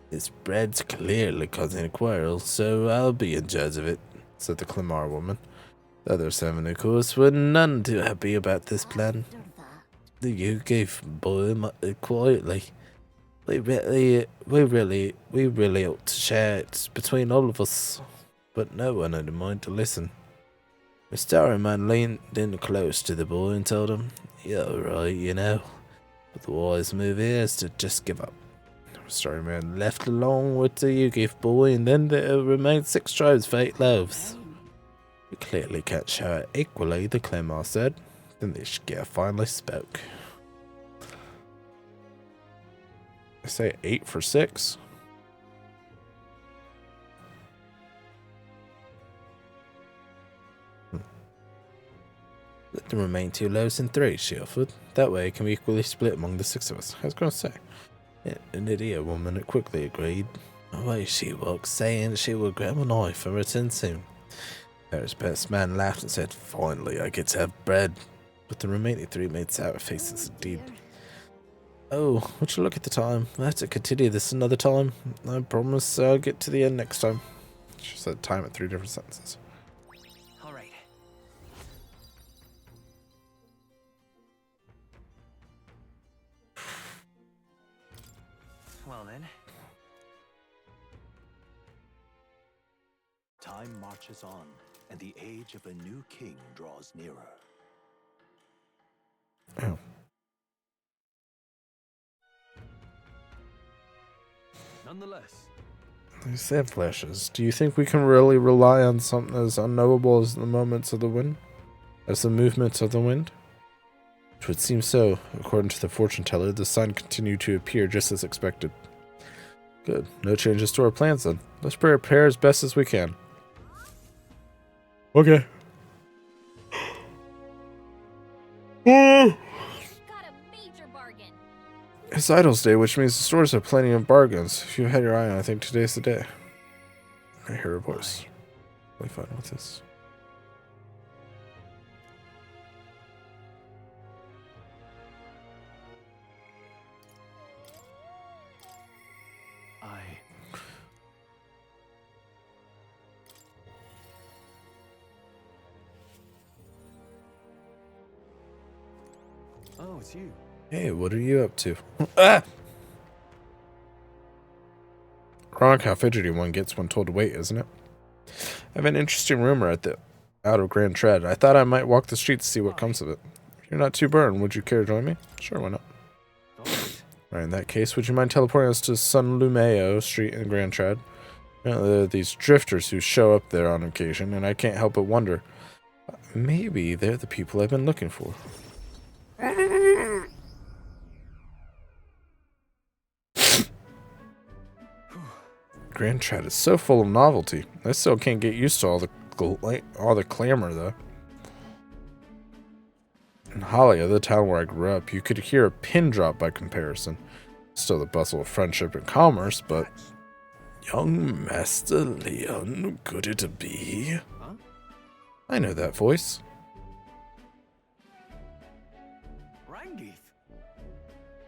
"This bread's clearly causing a quarrel, so I'll be in charge of it," said the Clemar woman. The other 7, of course, were none too happy about this plan. The Yugif boy quietly. We really ought to share it between all of us. But no one had a mind to listen. The starry man leaned in close to the boy and told him, "You're right, you know. But the wise move here is to just give up." The starry man left along with the Yugif boy, and then there remained 6 tribes for 8 loaves. "We clearly can't share it equally," the Clemar said. Then the Ishkia finally spoke. I say 8 for 6. Let them remain 2 loaves and 3, she offered. That way it can be equally split among the 6 of us. I was going to say. An idiot woman quickly agreed. Away she walked, saying she would grab a knife and return soon. Paris' best man laughed and said, "Finally, I get to have bread." But the remaining 3 made sour faces indeed. "Oh, would you look at the time? I have to continue this another time. I promise I'll get to the end next time." She said time in 3 different sentences. All right. Well then. Time marches on, and the age of a new king draws nearer. Oh. Nonetheless, These sand flashes. Do you think we can really rely on something as unknowable as the moments of the wind? As the movements of the wind? It would seem so. According to the fortune teller, the sun continued to appear just as expected. Good. No changes to our plans then. Let's prepare as best as we can. Okay. Got a major bargain. It's Idol's Day, which means the stores have plenty of bargains. If you've had your eye on, I think today's the day. I hear a voice. Really fun with this. Oh, it's you. Hey, what are you up to? Ah! Wrong how fidgety one gets when told to wait, isn't it? I have an interesting rumor at the out of Grand Tread. I thought I might walk the streets to see what comes of it. If you're not too burned, would you care to join me? Sure, why not? Right, in that case, would you mind teleporting us to San Lumeo Street in Grand Tread? Apparently there are these drifters who show up there on occasion, and I can't help but wonder. Maybe they're the people I've been looking for. Grand Tread is so full of novelty. I still can't get used to all the clamor, though. In Halia, the town where I grew up, you could hear a pin drop by comparison. Still the bustle of friendship and commerce, but... Young Master Leon, could it be? Huh? I know that voice.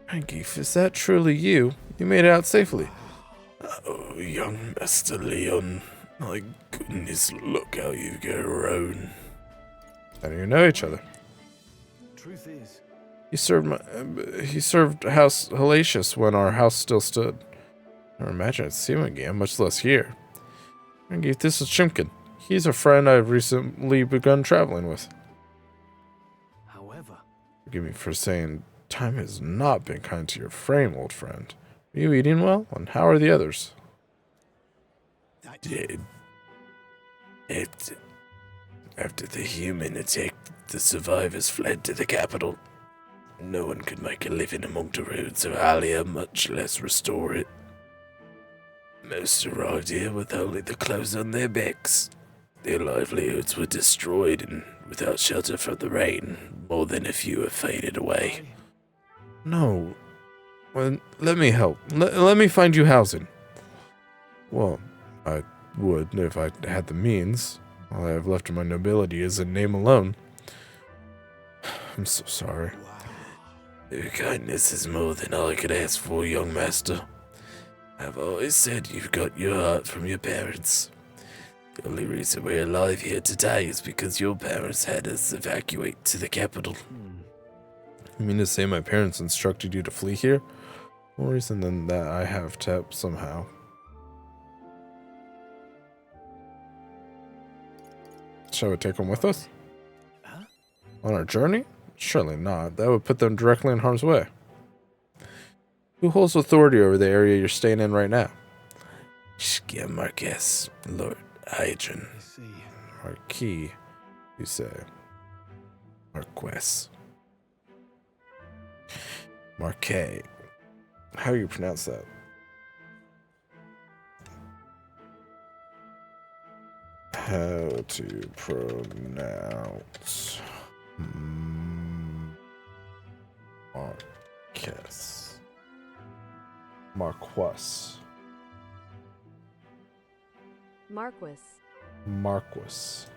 Rangeef, is that truly you? You made it out safely. Oh, young Master Leon. My goodness, look how you've grown. How do you know each other? Truth is, he served House Halatius when our house still stood. I don't imagine I'd see him again, much less here. Rangeef, this is Chimkin. He's a friend I've recently begun traveling with. However, forgive me for saying time has not been kind to your frame, old friend. Are you eating well? And how are the others? Dead. After the human attack, the survivors fled to the capital. No one could make a living among the roads of Alia, much less restore it. Most arrived here with only the clothes on their backs. Their livelihoods were destroyed, and without shelter from the rain, more than a few have faded away. No. Well, let me help. Let me find you housing. Well, I would if I had the means. All I have left of my nobility is a name alone. I'm so sorry. Your kindness is more than all I could ask for, young master. I've always said you've got your heart from your parents. The only reason we're alive here today is because your parents had us evacuate to the capital. You mean to say my parents instructed you to flee here? More reason than that I have to help somehow. Shall we take them with us? On our journey? Surely not. That would put them directly in harm's way. Who holds authority over the area you're staying in right now? Shkia Marquess, Lord Hydron. Marquis, you say. Marquess. Marquet. How do you pronounce that? How to pronounce Marquess. Marquess. Marquis. Marquis.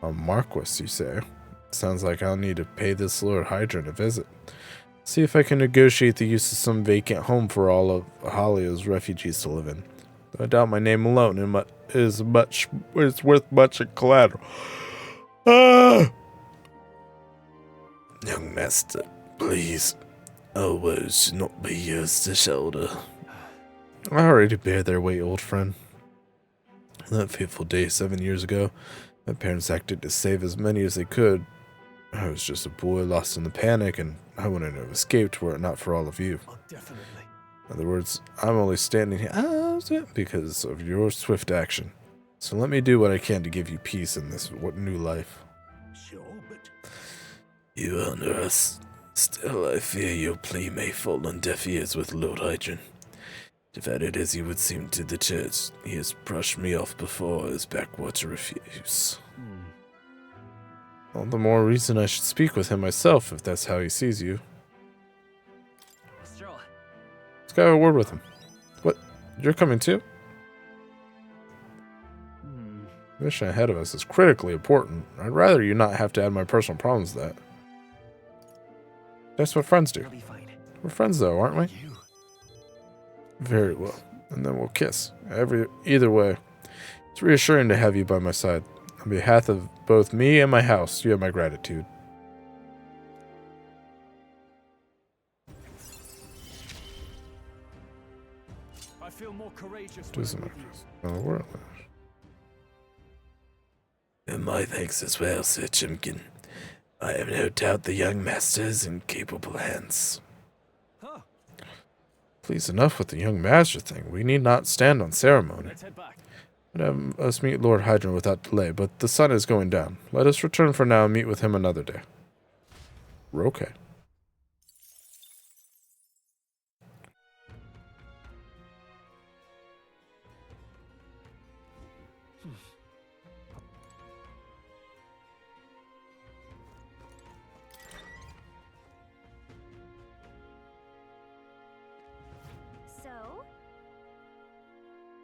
A Marquis, you say? Sounds like I'll need to pay this Lord Hydron a visit. See if I can negotiate the use of some vacant home for all of Halia's refugees to live in. Though I doubt my name alone is worth much in collateral. Ah! Young master, please. Our woes should not be yours to shoulder. I already bear their weight, old friend. On that fateful day 7 years ago, my parents acted to save as many as they could. I was just a boy lost in the panic, and I wouldn't have escaped were it not for all of you. Oh, definitely. In other words, I'm only standing here because of your swift action. So let me do what I can to give you peace in this new life. Sure, but... You honor us. Still, I fear your plea may fall on deaf ears with Lord Hydron. Devoted as he would seem to the church, he has brushed me off before as backwater refuse. All the more reason I should speak with him myself, if that's how he sees you. Let's go have a word with him. What? You're coming too? The mission ahead of us is critically important. I'd rather you not have to add my personal problems to that. That's what friends do. We're friends though, aren't we? Very well. And then we'll kiss. Either way, it's reassuring to have you by my side. On behalf of both me and my house, you have my gratitude. I feel more courageous. Doesn't matter. my thanks as well, Sir Chimkin. I have no doubt the young master is in capable hands. Please, enough with the young master thing. We need not stand on ceremony. Let us meet Lord Hydron without delay, but the sun is going down. Let us return for now and meet with him another day. We're okay. So?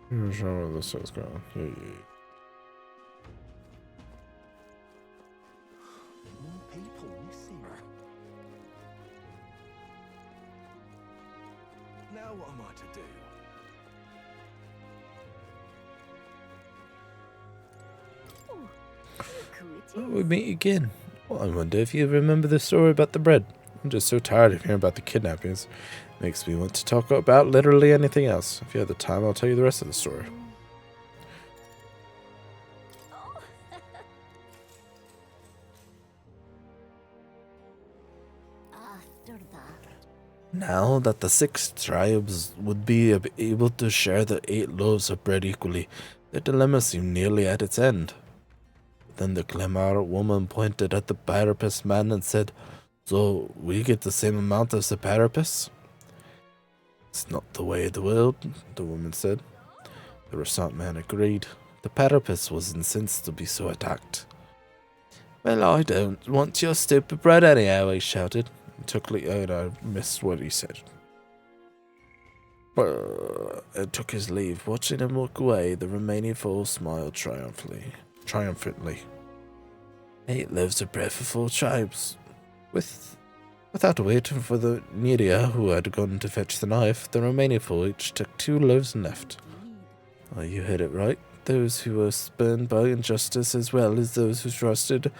Here's where this is going. Yeah. More people missing. Now what am I to do? We meet again. Well, I wonder if you remember the story about the bread. I'm just so tired of hearing about the kidnappings. Makes me want to talk about literally anything else. If you have the time, I'll tell you the rest of the story. Now that the 6 tribes would be able to share the 8 loaves of bread equally, the dilemma seemed nearly at its end. Then the Clemar woman pointed at the Parapus man and said, "So we get the same amount as the Parapus?" "It's not the way of the world," the woman said. The Ressant man agreed. The Parapus was incensed to be so attacked. "Well, I don't want your stupid bread anyhow," he shouted. I missed what he said. And took his leave. Watching him walk away, the remaining 4 smiled triumphantly. 8 loaves of bread for 4 tribes. Without waiting for the Nidia, who had gone to fetch the knife, the remaining 4 each took 2 loaves and left. Oh, you heard it right. Those who were spurned by injustice as well as those who trusted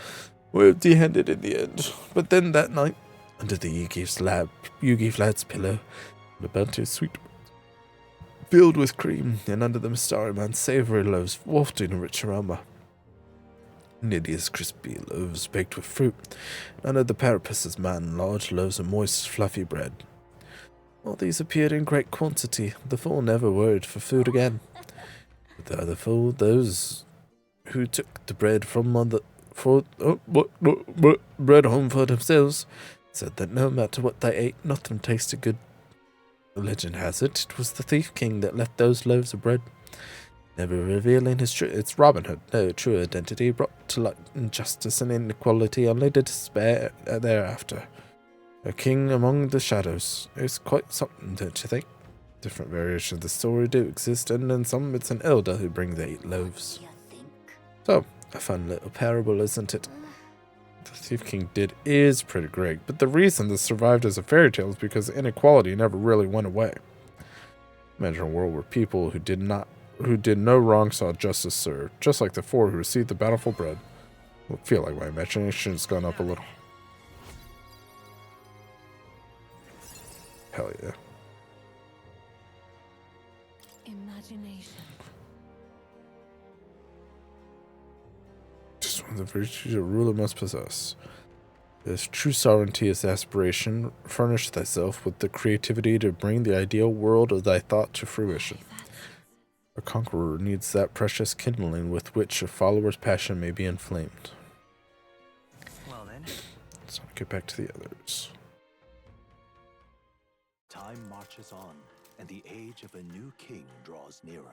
were empty-handed in the end. But then that night, under the Yugi lad's pillow, the bounteous sweet filled with cream, and under the Mistari man's savory loaves wafting a rich aroma. Nidia's crispy loaves baked with fruit, and under the Parapus's man large loaves of moist, fluffy bread. All these appeared in great quantity. The 4 never worried for food again. But the other 4, those who took the bread bread home for themselves, said that no matter what they ate, nothing tasted good. Legend has it was the Thief King that left those loaves of bread, never revealing its Robin Hood, no true identity, brought to light injustice and inequality, only to despair thereafter. A king among the shadows is quite something, don't you think? Different variations of the story do exist, and in some it's an elder who brings the 8 loaves. So, a fun little parable, isn't it? The Thief King is pretty great, but the reason this survived as a fairy tale is because inequality never really went away. Imagine a world where people who did no wrong saw justice served, just like the 4 who received the bountiful bread. I feel like my imagination has gone up a little. Hell yeah. Imagination. Just one of the virtues a ruler must possess. This true sovereignty is aspiration. Furnish thyself with the creativity to bring the ideal world of thy thought to fruition. A conqueror needs that precious kindling with which a follower's passion may be inflamed. Well then. Let's get back to the others. Time marches on, and the age of a new king draws nearer.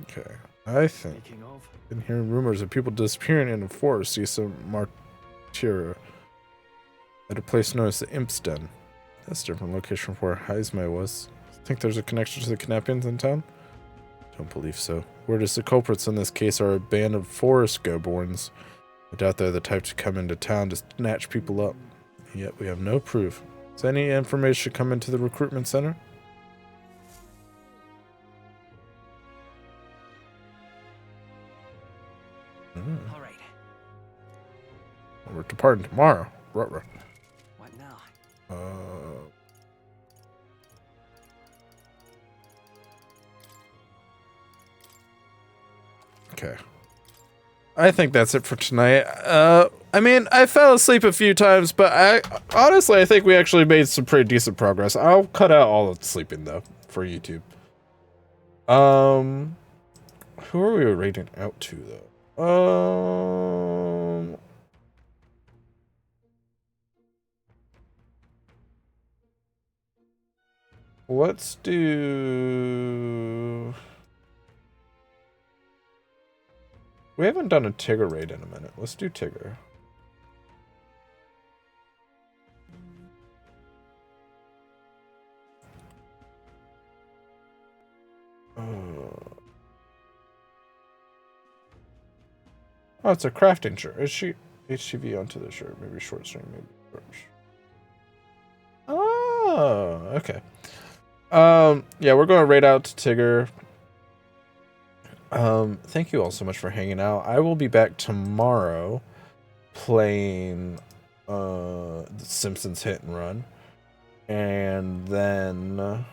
Okay, I think been hearing rumors of people disappearing in the forest east of Martyra at a place known as the Imp's Den. That's a different location from where Heismay was. Think there's a connection to the kidnappings in town? Don't believe so. Word is the culprits in this case are a band of forest go-borns. I doubt they're the type to come into town to snatch people up. Yet we have no proof. Does any information come into the recruitment center? All right. We're departing tomorrow. Ruh-roh. What now? Okay. I think that's it for tonight. I mean, I fell asleep a few times, but I think we actually made some pretty decent progress. I'll cut out all the sleeping though for YouTube. Who are we rating out to though? Let's do. We haven't done a Tigger raid in a minute. Let's do Tigger. Oh, it's a crafting shirt. Is she HTV onto the shirt? Maybe short string, maybe short. Oh, okay. Yeah, we're going to raid out to Tigger. Thank you all so much for hanging out. I will be back tomorrow playing The Simpsons Hit and Run. And then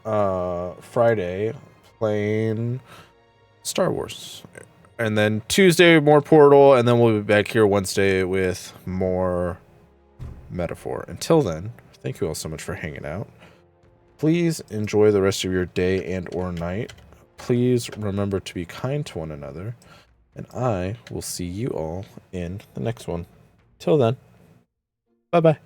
Friday playing Star Wars. And then Tuesday more Portal, and then we'll be back here Wednesday with more Metaphor. Until then, thank you all so much for hanging out. Please enjoy the rest of your day and or night. Please remember to be kind to one another. And I will see you all in the next one. Till then, bye-bye.